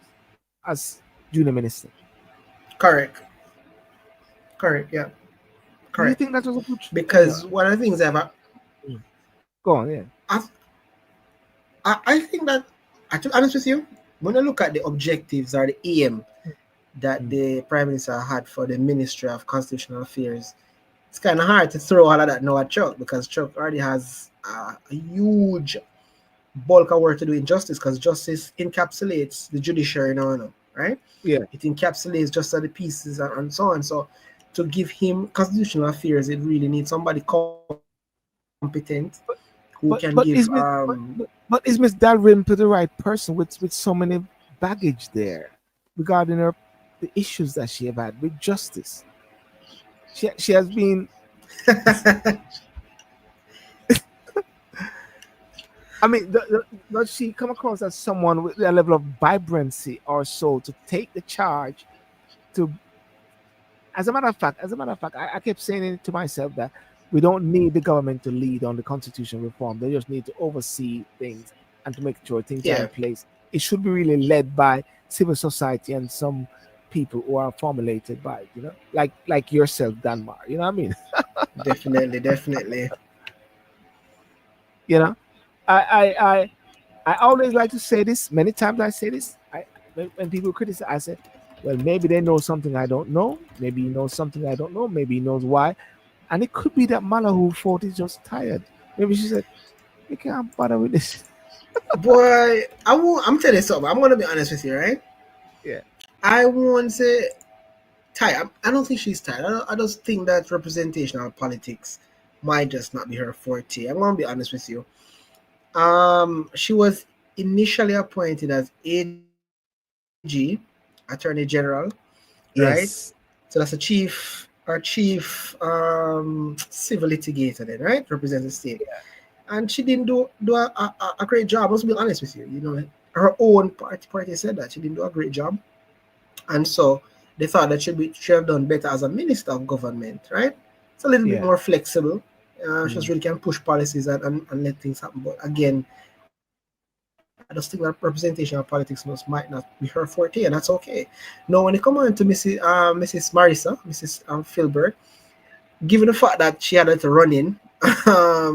as junior minister. Correct. Correct. Yeah. Do you Correct. think that was a good? Yeah, Because one of the things go on. Yeah, I've I think that, to be honest with you, when I look at the objectives or the aim that mm. the Prime Minister had for the Ministry of Constitutional Affairs, it's kind of hard to throw all of that now at Chuck, because Chuck already has a huge bulk of work to do in justice, because justice encapsulates the judiciary now, right? Yeah. It encapsulates just the pieces and so on. So to give him constitutional affairs, it really needs somebody competent who can give But but is Miss Dalrymple the right person with so many baggage there regarding her the issues that she have had with justice? She has been. I mean, does she come across as someone with a level of vibrancy or so to take the charge to? As a matter of fact, I kept saying it to myself that we don't need the government to lead on the constitution reform. They just need to oversee things and to make sure things are Yeah, in place. It should be really led by civil society and some people who are formulated by it, like yourself, Danmar. You know what I mean? definitely, definitely. You know, I I I I always like to say this. Many times I say this. When people criticize, I say, well, maybe they know something I don't know. Maybe he knows something I don't know. Maybe he knows why. And it could be that Mala who thought is just tired. Maybe she said, you can't bother with this. Boy, I'm telling you something. I'm gonna be honest with you, right? Yeah. I won't say tired. I don't think she's tired. I just think that representational politics might just not be her forte. I'm gonna be honest with you. She was initially appointed as AG, Attorney General, right? Yes. So that's a chief civil litigator then, right? Represents the state. And she didn't do a great job. Let's be honest with you. You know, her own party said that she didn't do a great job, and so they thought that she have done better as a minister of government, right? It's a little bit Yeah. more flexible. She just Mm. really can push policies and let things happen. But again, I just think that representation of politics might not be her forte, and that's okay. Now, when it comes on to Mrs. Marisa, Mrs. Filbert, given the fact that she had to run in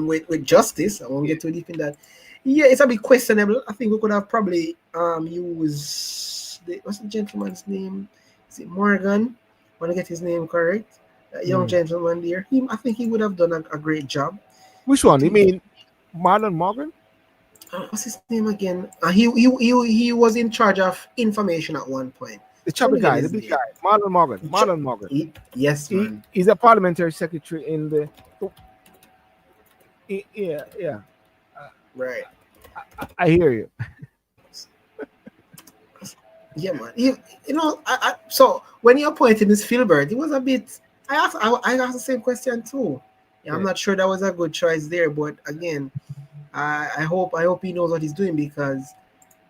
with justice, I won't Yeah. get too deep in that. Yeah, it's a bit questionable. I think we could have probably used what's the gentleman's name? Is it Morgan? I want to get his name correct. That young Mm. gentleman there. I think he would have done a great job. Which To, one? You to mean Marlon Morgan? what's his name again? He was in charge of information at one point. The Let chubby me get guy, the his big name. guy, Marlon Morgan. He, Marlon Morgan. yes, man. He's a parliamentary secretary in the. Oh, yeah, yeah. Right. I hear you. Yeah, man. So when you appointed Miss Filbert, it was a bit. I asked the same question too. Yeah, I'm Yeah. not sure that was a good choice there, but again, I hope he knows what he's doing, because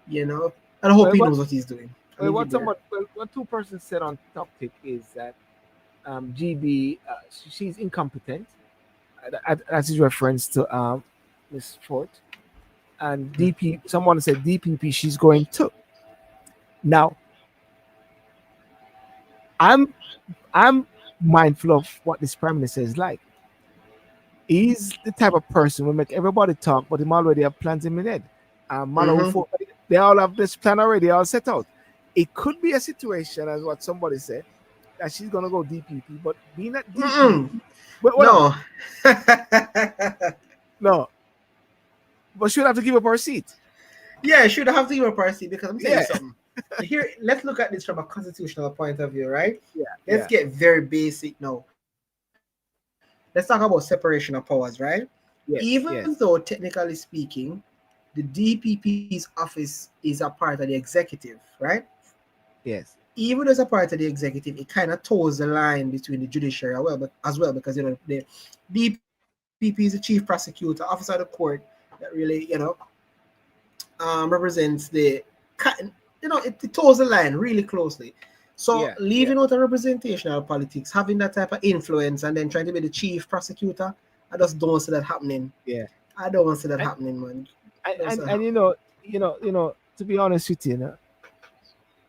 you know And I hope Well, he what knows what he's doing. I'll well, leave what it there. someone well, what two persons said on topic is that GB she's incompetent. That's his reference to Miss Ford. And DP, someone said DPP, she's going to. Now, I'm I'm mindful of what this prime minister is like. He's the type of person who make everybody talk, but him already have plans in his head. Malo, Mm-hmm. they all have this plan already, all set out. It could be a situation, as what somebody said, that she's gonna go DPP, but being at Mm-mm. DPP, but hold on, No. no, but she'll have to give up her seat. Yeah, should have to give a party because I'm telling you Yeah, something. Here, let's look at this from a constitutional point of view, right? yeah, Let's yeah, get very basic now. Let's talk about separation of powers, right? Even though, yes, technically yes, speaking, the DPP's office is a part of the executive, right? yes, Even as a part of the executive, it kind of toes the line between the judiciary as well because the DPP is the chief prosecutor, officer of the court that really represents the it toes the line really closely. So yeah, yeah, leaving out a representational politics, having that type of influence, and then trying to be the chief prosecutor, I just don't see that happening. yeah. I don't see that And happening, man. and, Don't see and, that and happening. to be honest with you,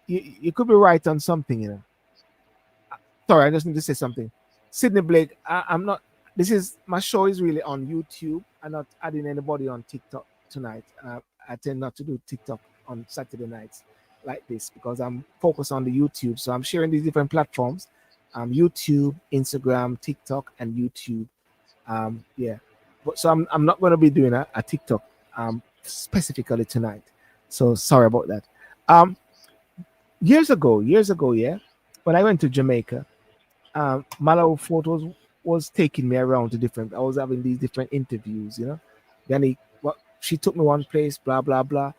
you could be right on something, Sorry, I just need to say something. Sydney Blake, I'm not. This is my show is really on YouTube. I'm not adding anybody on TikTok tonight. I tend not to do TikTok on Saturday nights like this because I'm focused on the YouTube. So I'm sharing these different platforms, YouTube, Instagram, TikTok, and YouTube. Yeah, but so I'm not going to be doing a TikTok specifically tonight. So sorry about that. Um, years ago, yeah, when I went to Jamaica, Malo Photos was taking me around to different. I was having these different interviews. Then she took me one place, blah blah blah,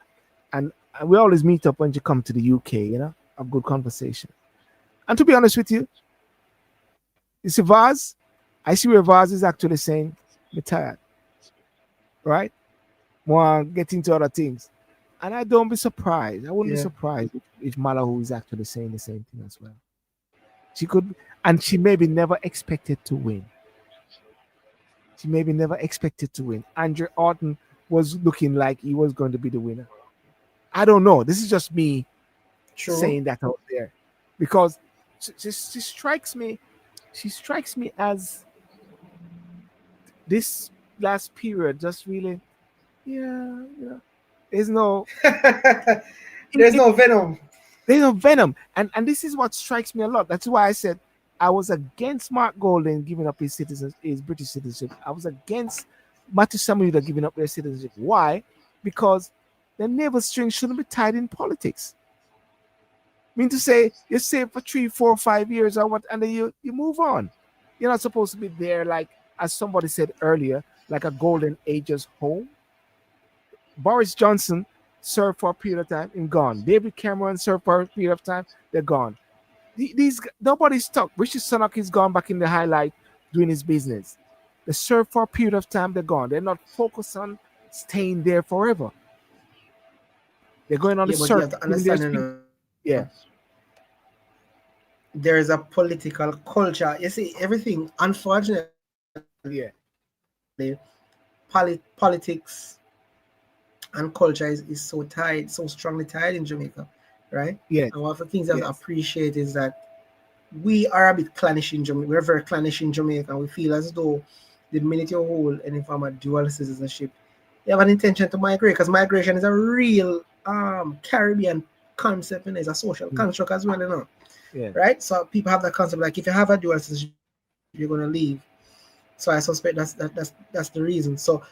and we always meet up when you come to the UK. Have good conversation. And to be honest with you, you see Vaz, I see where Vaz is actually saying, "Me tired, right? Want to get into other things." And I don't be surprised. I wouldn't be Yeah. surprised if Malahu is actually saying the same thing as well. She could, and she maybe never expected to win. She maybe never expected to win. Andrew Orton was looking like he was going to be the winner. I don't know. This is just me True. saying that out there because she strikes me. She strikes me as this last period just really, yeah, there's no it, There's it no venom. there's no venom, and this is what strikes me a lot. That's why I said I was against Mark Golden giving up his British citizenship. I was against Matthew Samuel giving up their citizenship. Why? Because the navel string shouldn't be tied in politics. Mean to say you stay for 3, 4, 5 years or what, and then you move on. You're not supposed to be there like as somebody said earlier, like a golden ages home. Boris Johnson served for a period of time and gone. David Cameron served for a period of time, they're gone. These nobody's stuck. Rishi Sunak is gone back in the highlight doing his business. They serve for a period of time, they're gone. They're not focused on staying there forever. They're going on the Yeah, but you have circuit, to giving their understand, speech. Yeah, there is a political culture. You see, everything, unfortunately, yeah, politics and culture is so tied, so strongly tied in Jamaica, right? And yes, one of the things that I yes, appreciate is that we are a bit clannish in Jamaica. We're very clannish in Jamaica. We feel as though the minute you hold any form of dual citizenship, you have an intention to migrate because migration is a real Caribbean concept and it's a social mm, construct as well, yeah, right? So people have that concept like if you have a dual citizenship, you're gonna leave. So I suspect that's the reason. So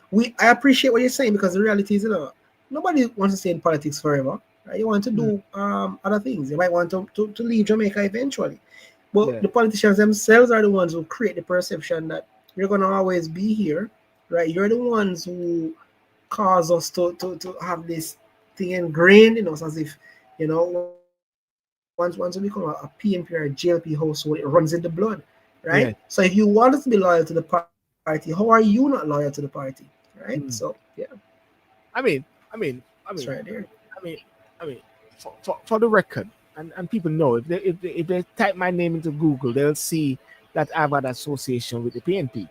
I appreciate what you're saying because the reality is, nobody wants to stay in politics forever. Right? You want to do mm, other things. You might want to leave Jamaica eventually. But yeah, the politicians themselves are the ones who create the perception that you're gonna always be here, right? You're the ones who cause us to have this thing ingrained in us as if, once we become a PNP or a JLP household, it runs in the blood, right? So yeah. if you want us to be loyal to the party, how are you not loyal to the party, right? So Mm. yeah, I mean, I mean, it's I right mean, there. I mean, I mean. for the record, and people know if they type my name into Google, they'll see that I've had association with the PNP.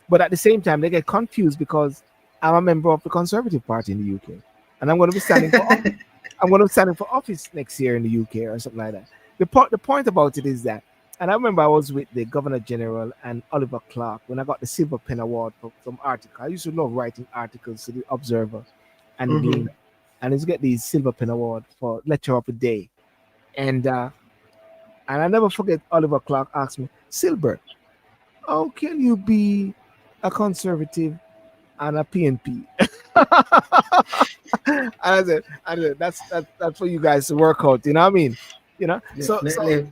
But at the same time, they get confused because I'm a member of the Conservative Party in the UK, and I'm going to be standing for office. I'm going to be standing for office next year in the UK or something like that. The point about it is that, and I remember I was with the Governor General and Oliver Clark when I got the Silver Pen Award for some article. I used to love writing articles to the Observer and the Mm-hmm. Gleaner, and I used to get the Silver Pen Award for Lecture of the Day. And I never forget Oliver Clark asked me, Silver, how can you be a conservative and a PNP? And I said, that's for you guys to work out. You know what I mean? You know. So so Definitely.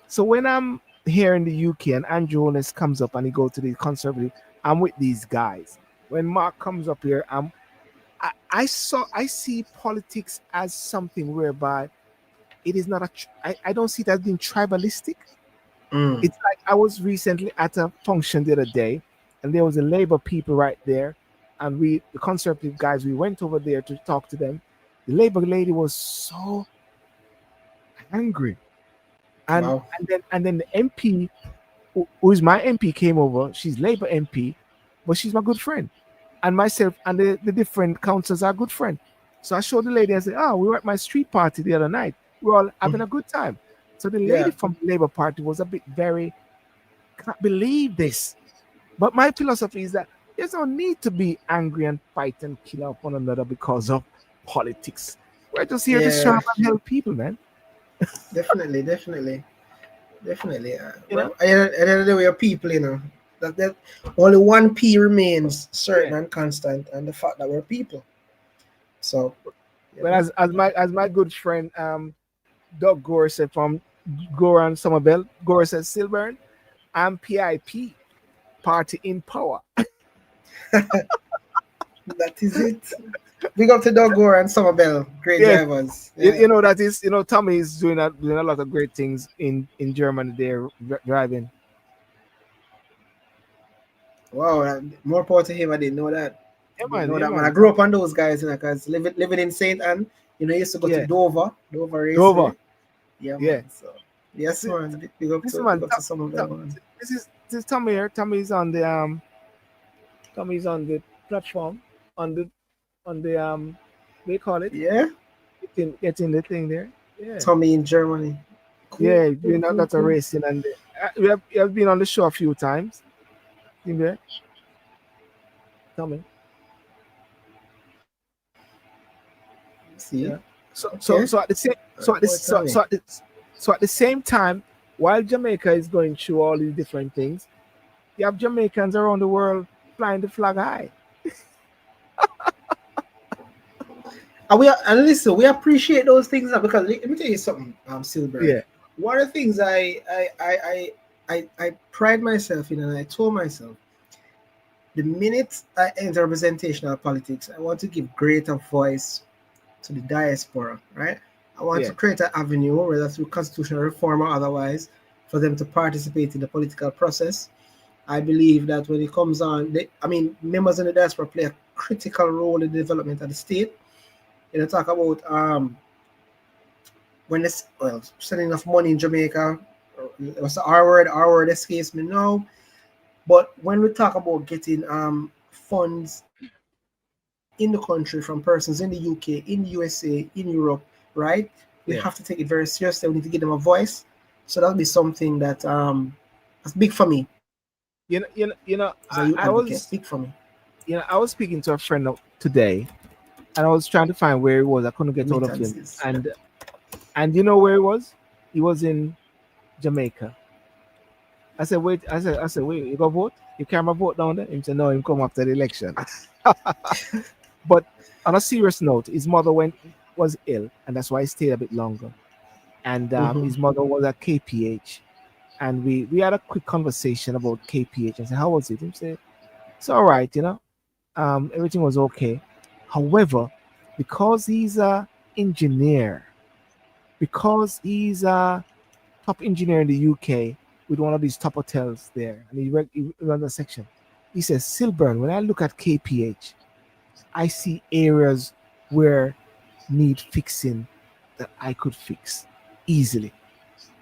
so when I'm here in the UK and Andrew Holness comes up and he go to the conservative, I'm with these guys. When Mark comes up here, I see politics as something whereby it is not I don't see it as being tribalistic. Mm. It's like I was recently at a function the other day, and there was a Labour people right there, and the conservative guys, we went over there to talk to them. The Labour lady was so angry, and Wow. and then the MP, who is my MP, came over. She's Labour MP, but she's my good friend, and myself and the different councillors are good friend. So I showed the lady. I said, "Oh, we were at my street party the other night. We are all having Mhm. a good time." So the lady Yeah. from the Labour Party was a bit very, can't believe this. But my philosophy is that there's no need to be angry and fight and kill out one another because of politics. We're just here to serve Yeah. and help people, man. Definitely. Definitely. Definitely. You know? At the end of the day, we are people, that only one P remains certain Yeah. and constant, and the fact that we're people. So, you But know, as my good friend Doug Gore said from Gore and Somerville, Gore says, Silburn, I'm PIP, party in power. that is it. Big up to Dogor and Somerville, great Yeah. drivers. You, Yeah. you know that is Tommy is doing a lot of great things in Germany there driving. Wow, more power to him. I didn't know that. Yeah Didn't man, know yeah that, man. I man. grew up on those guys, because living in Saint Anne, I used to go to Yeah. Dover Dover. Raceway. Yeah, Yeah. man. So, yes, man. Listen, Big man. up to Somerville, man. This is Tommy here. Tommy's on the platform on the what do you call it? Yeah, Getting the thing there. Yeah, Tommy in Germany. Cool, yeah. cool, Doing a cool, lot of cool. racing and we have been on the show a few times. In there, Tommy. See? Yeah. So Okay. so so at the same All so right, at this boy, Tommy. so at the same time, while Jamaica is going through all these different things, you have Jamaicans around the world flying the flag high. And listen, we appreciate those things now, because let me tell you something, Silver. Yeah, One of the things I pride myself in, and I told myself, the minute I enter representational politics, I want to give greater voice to the diaspora, right? I want to yeah, create an avenue, whether through constitutional reform or otherwise, for them to participate in the political process. I believe that when it comes on, members in the diaspora play a critical role in the development of the state. Talk about when this sending of money in Jamaica. What's the R word escapes me now. But when we talk about getting funds in the country from persons in the UK, in the USA, in Europe, right? We have to take yeah. it very seriously. We need to give them a voice. So that'll be something that's big for me as a youth I advocate. was Big for me. I was speaking to a friend today, and I was trying to find where he was. I couldn't get hold of him, Remittances. and you know where he was? He was in Jamaica. I said, wait. I said, wait. You go vote? You camera vote down there? He said, no. Him come after the election. But on a serious note, his mother was ill, and that's why he stayed a bit longer. And Mm-hmm. his mother was at KPH, and we had a quick conversation about KPH. I said, how was it? He said, it's all right. Everything was okay. However, because he's a engineer, because he's a top engineer in the UK with one of these top hotels there, and he runs a section. He says, Silburn, when I look at KPH, I see areas where need fixing that I could fix easily.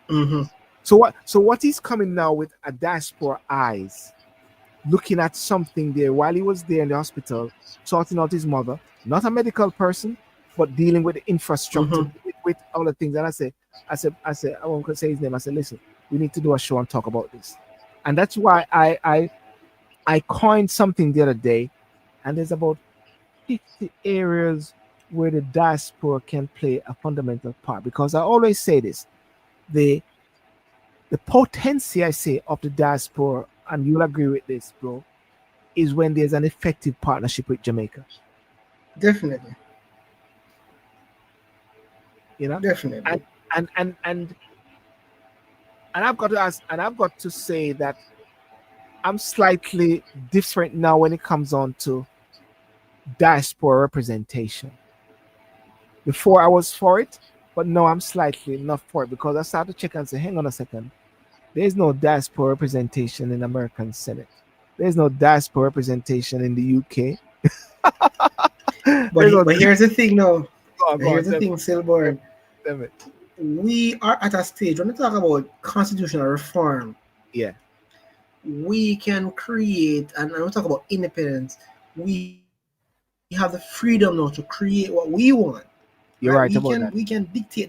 Mm-hmm. So what is coming now with a diaspora eyes, looking at something there while he was there in the hospital, sorting out his mother, not a medical person, but dealing with the infrastructure, Mm-hmm. with all the things. And I said, I won't say his name. I said, listen, we need to do a show and talk about this. And that's why I coined something the other day, and there's about 50 areas where the diaspora can play a fundamental part. Because I always say this, the the potency I say of the diaspora, and you'll agree with this, bro, is when there's an effective partnership with Jamaica. Definitely. You know, and Definitely. and and and and I've got to ask, and I've got to say that I'm slightly different now when it comes on to diaspora representation. Before I was for it, but now I'm slightly not for it because I started to check and say, hang on a second, there's no diaspora representation in American Senate. There's no diaspora representation in the UK. There's no. But here's the thing now. Go on, Here's the tell me, thing, tell me, Silborn. tell me. We are at a stage when we talk about constitutional reform. Yeah, We can create, and when we talk about independence, we have the freedom now to create what we want. Right? you're We right can about that. dictate the pace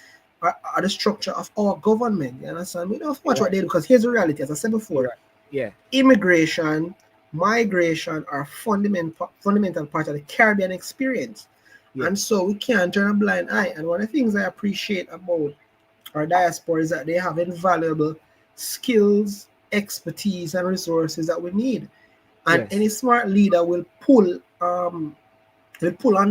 or the structure of our government. You understand? We don't have to watch You're what right. they do because here's the reality. As I said You're before, right. Yeah, immigration, migration are fundamental part of the Caribbean experience. yeah, And so we can't turn a blind eye. And one of the things I appreciate about our diaspora is that they have invaluable skills, expertise, and resources that we need. And any yes, smart leader will pull on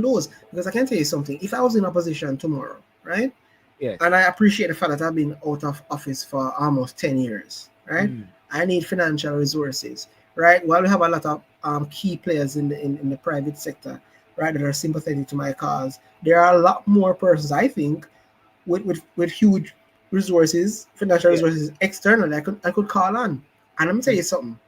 those. Because I can tell you something. If I was in a position tomorrow, right? yes. And I appreciate the fact that I've been out of office for almost 10 years, right? Mm, I need financial resources, right? While we have a lot of key players in the private sector, right, that are sympathetic to my cause, there are a lot more persons, I think, with huge resources, financial yeah. resources externally I could call on. And let me tell Mm, you something.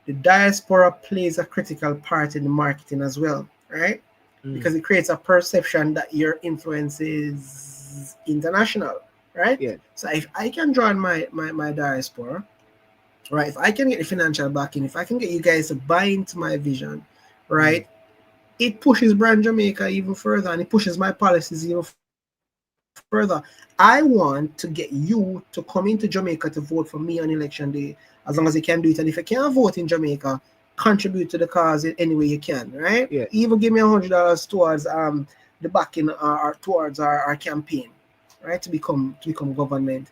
The diaspora plays a critical part in the marketing as well, right? mm, Because it creates a perception that your influence is international, right? yeah, So if I can join my diaspora, right, if I can get the financial backing, if I can get you guys to buy into my vision, mm, right, it pushes brand Jamaica even further and it pushes my policies even further. I want to get you to come into Jamaica to vote for me on election day as long as you can do it. And if you can't vote in Jamaica, contribute to the cause in any way you can, right? Even give yeah, me $100 towards the backing or towards our campaign, right? To become government.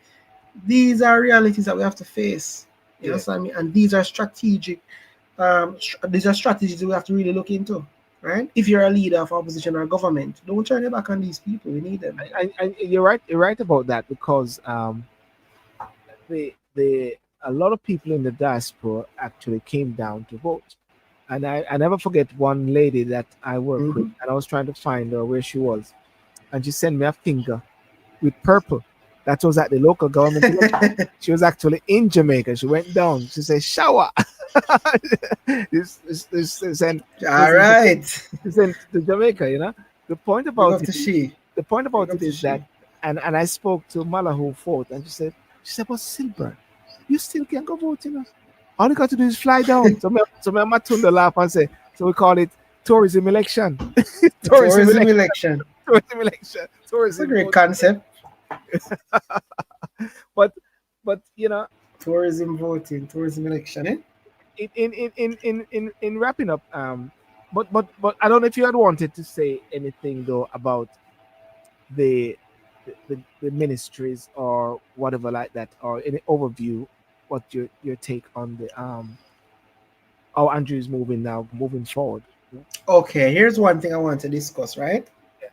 These are realities that we have to face. You yeah. understand me? And these are strategies we have to really look into, right? If you're a leader of opposition or government, don't turn your back on these people. We need them. And you're right. You're right about that because the a lot of people in the diaspora actually came down to vote. And I never forget one lady that I work with, Mm-hmm. and I was trying to find her where she was, and she sent me a finger with purple. That was at the local government election. She was actually in Jamaica. She went down. She said, "Shower." This sent All right. she sent to Jamaica. The point Big about up it. to she. The point Big about up it to is that, she. and I spoke to Mala who fought, and she said, "But Silver, you still can go vote. All you got to do is fly down." So me and Matunda laugh and say, so we call it tourism election, The tourism tourism election, election. tourism election, That's a tourism great vote. concept. But Tourism voting, tourism election, eh? in wrapping up, but I don't know if you had wanted to say anything though about the the ministries or whatever like that, or any overview. What your take on the how Andrew is moving now, moving forward? Okay, here's one thing I want to discuss, right?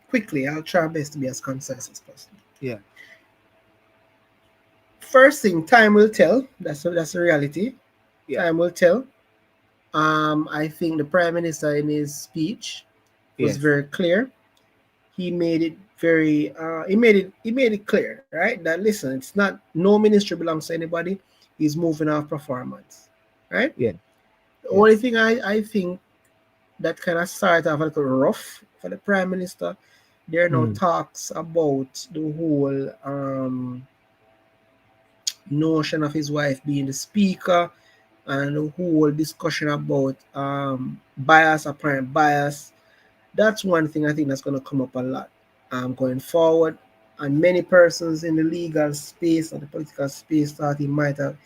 Quickly, I'll try my best to be as concise as possible. Yeah, First thing, time will tell. That's the reality. yeah, Time will tell. I think the Prime Minister in his speech was yes, very clear. He made it very he made it clear, right? That listen, it's not no ministry belongs to anybody. He's moving off performance, right? yeah, The only yes, thing I think that kind of started off a little rough for the prime minister. There are no Mm. talks about the whole notion of his wife being the speaker, and the whole discussion about bias, apparent bias. That's one thing I think that's going to come up a lot going forward. And many persons in the legal space and the political space thought it might have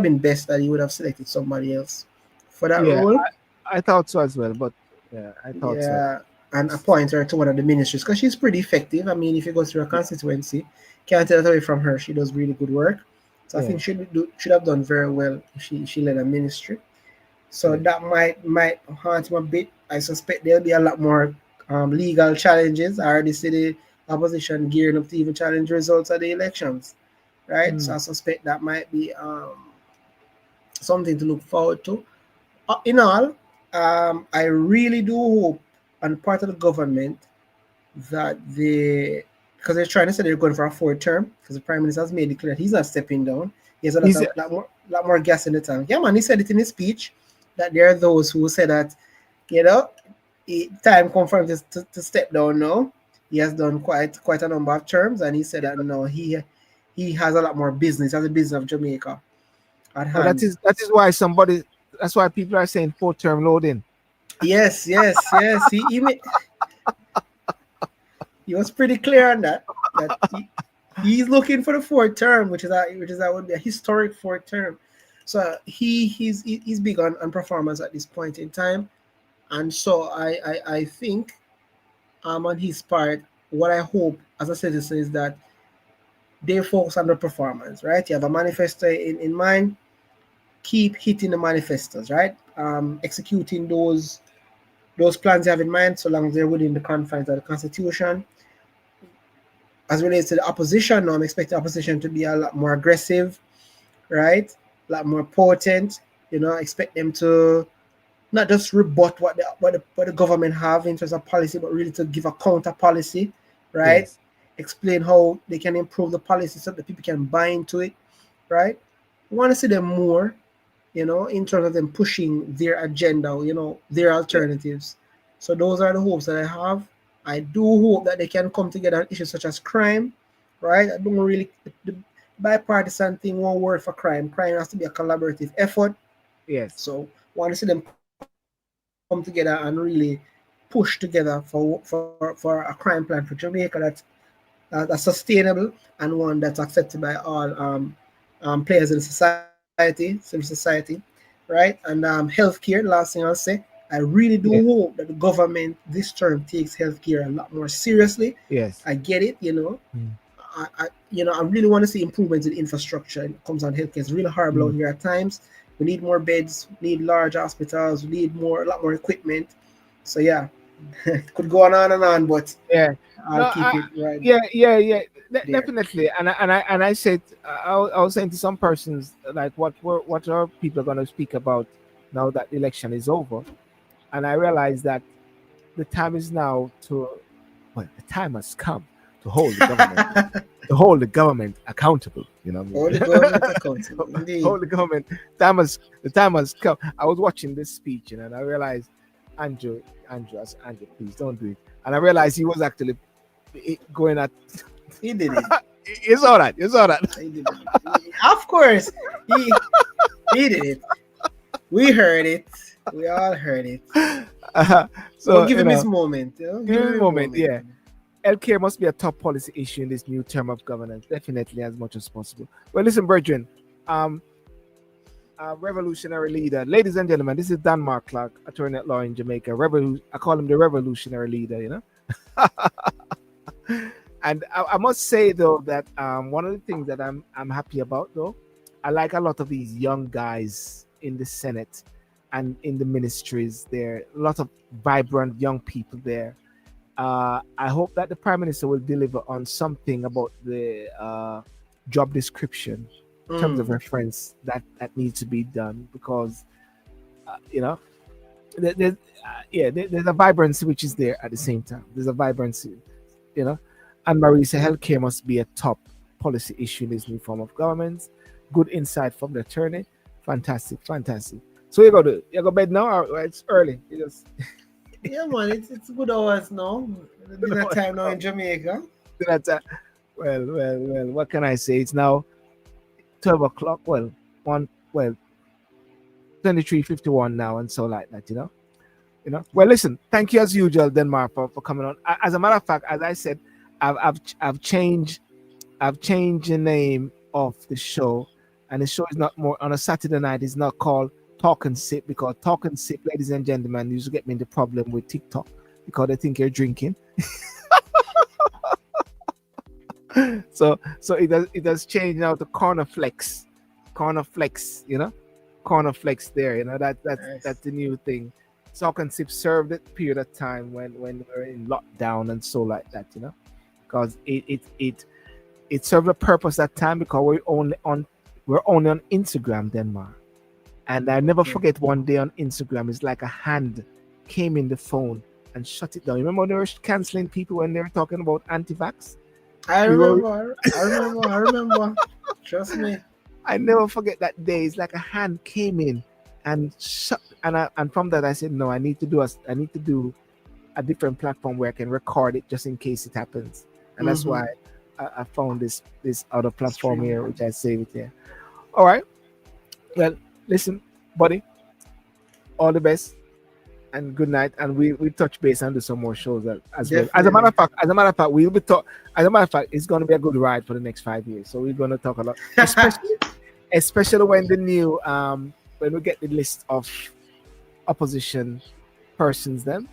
been best that he would have selected somebody else for that Yeah, role. I thought so as well, but yeah, I thought so. Yeah, and appoint her to one of the ministries because she's pretty effective. I mean, if you go through her Yeah, constituency, can't take that away from her. She does really good work. So I think yes, should have done very well if she led a ministry. So yes, that might haunt him a bit. I suspect there'll be a lot more legal challenges. I already see the opposition gearing up to even challenge results of the elections, right? So mm. I suspect that might be something to look forward to. In all, I really do hope on part of the government that they, because they're trying to say they're going for a fourth term, because the prime minister has made it clear that he's not stepping down. He has a He's lot more gas in the tank. Yeah, man, he said it in his speech that there are those who say that you know time come for him to step down now. He has done quite a number of terms, and he said that no, he has a lot more business as a business of Jamaica at oh, hand. that is why somebody that's why people are saying 4 term loading. Yes. He was pretty clear on that. That he's looking for the fourth term, which is that would be a historic fourth term. So he's big on performance at this point in time, and so I think on his part, what I hope as a citizen is that they focus on the performance. Right, you have a manifesto in mind. Keep hitting the manifestos. Right, executing those plans you have in mind, so long as they're within the confines of the constitution. As relates to the opposition, now I'm expecting the opposition to be a lot more aggressive, right? A lot more potent. I expect them to not just rebut what the government have in terms of policy, but really to give a counter policy, right? Yes, Explain how they can improve the policy so that people can buy into it, right? We want to see them more, in terms of them pushing their agenda, their yeah, alternatives. So those are the hopes that I have. I do hope that they can come together on issues such as crime, right? I don't really the bipartisan thing won't work for crime. Crime has to be a collaborative effort. yes, So want to see them come together and really push together for a crime plan for Jamaica that's sustainable and one that's accepted by all players in society, civil society, right? And healthcare. Last thing I'll say, I really do yes, hope that the government this term takes healthcare a lot more seriously. yes. I get it, Mm. I really want to see improvements in infrastructure. It comes on healthcare. It's really horrible out Mm. here at times. We need more beds. We need large hospitals. We need a lot more equipment. So yeah, it could go on and on, but Yeah. No, I'll keep it right yeah. there. Definitely. And I said I was saying to some persons like what are people going to speak about now that the election is over? And I realized that the time is now the time has come to hold the government accountable. You know Hold the what government accountable. I mean? Indeed. Hold the government. The time has come. I was watching this speech, and I realized, Andrew, please don't do it. And I realized he was actually going at. He did it. It's all right. It's all right. He did it. Of course, he did it. We heard it. We all heard it. We'll So give him his moment. Give give him me a his moment. moment. Yeah, healthcare must be a top policy issue in this new term of governance. Definitely, as much as possible. Well, listen, Brethren. Um, Revolutionary leader, ladies and gentlemen. This is Dan Mark Clark, attorney at law in Jamaica. I call him the revolutionary leader. And I must say though that one of the things that I'm happy about though, I like a lot of these young guys in the Senate and in the ministries. There, a lot of vibrant young people there. I hope that the Prime Minister will deliver on something about the job description, terms of Mm. reference that needs to be done because you know there, there's there's a vibrancy which is there at the same time. There's a vibrancy, you know. And Marie said healthcare must be a top policy issue in this new form of government. Good insight from the attorney. Fantastic. So you go to bed now or it's early? You just Yeah, man, it's good hours now. Dinner time now in Jamaica. That's well. What can I say? It's now 12 o'clock. Well, 23:51 now, and so like that. Well, listen. Thank you as usual, Denmark, for coming on. As a matter of fact, as I said, I've changed the name of the show, and the show is not more on a Saturday night. It's not called Talk and Sip, because Talk and Sip, ladies and gentlemen, used to get me into problem with TikTok because they think you're drinking. So it has changed now to corner flex. Corner flex there. That's Nice. the new thing. Talk and Sip served that period of time when we were in lockdown and so like that. Because it served a purpose that time, because we're only on Instagram, Denmark. And I never Hmm. forget one day on Instagram, it's like a hand came in the phone and shut it down. Remember they were canceling people when they were talking about anti-vax? I We were remember. I remember. I remember. Trust me. I never forget that day. It's like a hand came in and shut, and from that I said, no, I need to do a different platform where I can record it just in case it happens. And that's Mm-hmm. why I found this other platform here, Stream. which I save it here. All right. Well, listen, buddy, all the best and good night. And we touch base and do some more shows as well. As a matter Definitely. of fact, we'll be talk. As a matter of fact, it's going to be a good ride for the next 5 years. So we're going to talk a lot, especially when the new when we get the list of opposition persons then,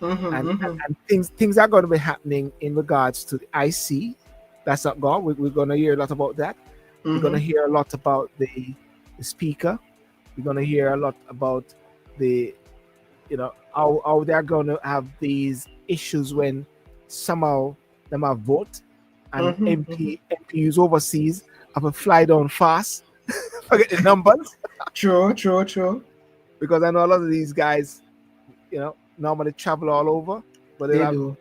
Mm-hmm. Mm-hmm. and things are going to be happening in regards to the IC. That's not gone. We're going to hear a lot about that. We're going to Mm-hmm. hear a lot about the speaker. We're going to hear a lot about the how they're going to have these issues when somehow them have vote and Mm-hmm. Mm-hmm. MPs overseas have a fly down fast. Forget the numbers, True. True. True. because I know a lot of these guys, normally travel all over, but They do.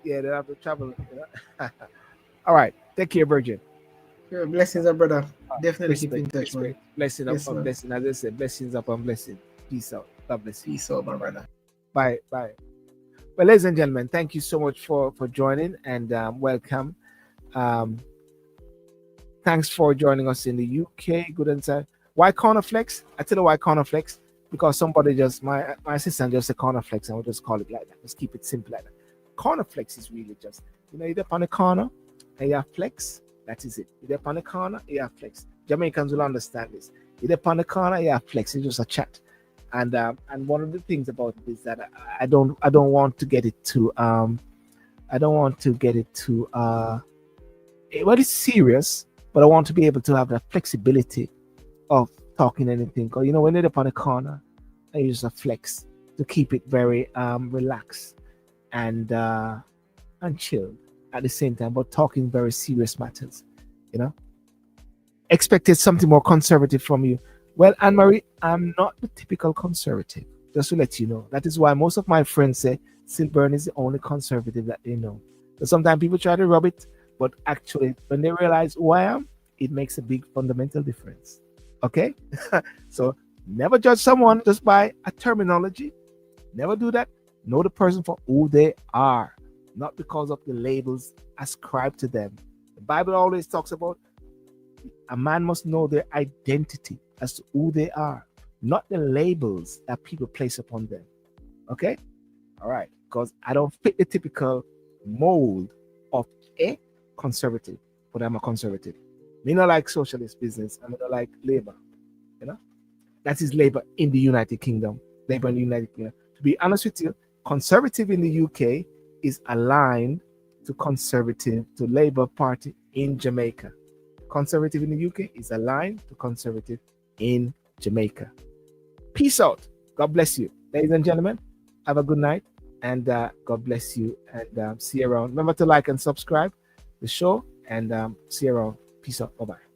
they have to travel. All right, take care, Virgin. Yeah, blessings, brother. Definitely keep in Respect, touch, man. respect, blessing Yes, upon man. blessing. As I said, blessings upon blessing. Peace out. God bless you. Peace out, my brother. Bye, bye. Well, ladies and gentlemen, thank you so much for joining, and welcome. Um, Thanks for joining us in the UK. Good answer. Why cornerflex? I tell you why cornerflex. Because somebody just my assistant just said cornerflex, and we'll just call it like that. Just keep it simple like that. Cornerflex is really just you're up on the corner and you have flex. That is it. You're up on the corner, you have flex. Jamaicans will understand this. You're up on the corner, you have flex. It's just a chat. And one of the things about it is that I don't want to get it too I don't want to get it too well, it's serious, but I want to be able to have that flexibility of talking anything. Because when they're up on the corner, I use a flex to keep it very relaxed and chilled at the same time, but talking very serious matters. You know, expected something more conservative from you. Well, Anne Marie, I'm not the typical conservative. Just to let you know, that is why most of my friends say Silburn is the only conservative that they know. So sometimes people try to rub it, but actually, when they realize who I am, it makes a big fundamental difference. Okay? So never judge someone just by a terminology. Never do that. Know the person for who they are, not because of the labels ascribed to them. The Bible always talks about a man must know their identity as to who they are, not the labels that people place upon them. Okay? All right. Because I don't fit the typical mold of a conservative, but I'm a conservative. Me not like socialist business. I don't like labor. You know, that is labor in the United Kingdom. Labor in the United Kingdom. To be honest with you, conservative in the UK is aligned to conservative to Labour Party in Jamaica. Conservative in the UK is aligned to conservative in Jamaica. Peace out. God bless you, ladies and gentlemen. Have a good night, and God bless you. And see you around. Remember to like and subscribe the show, and see you around. Peace out. Bye bye.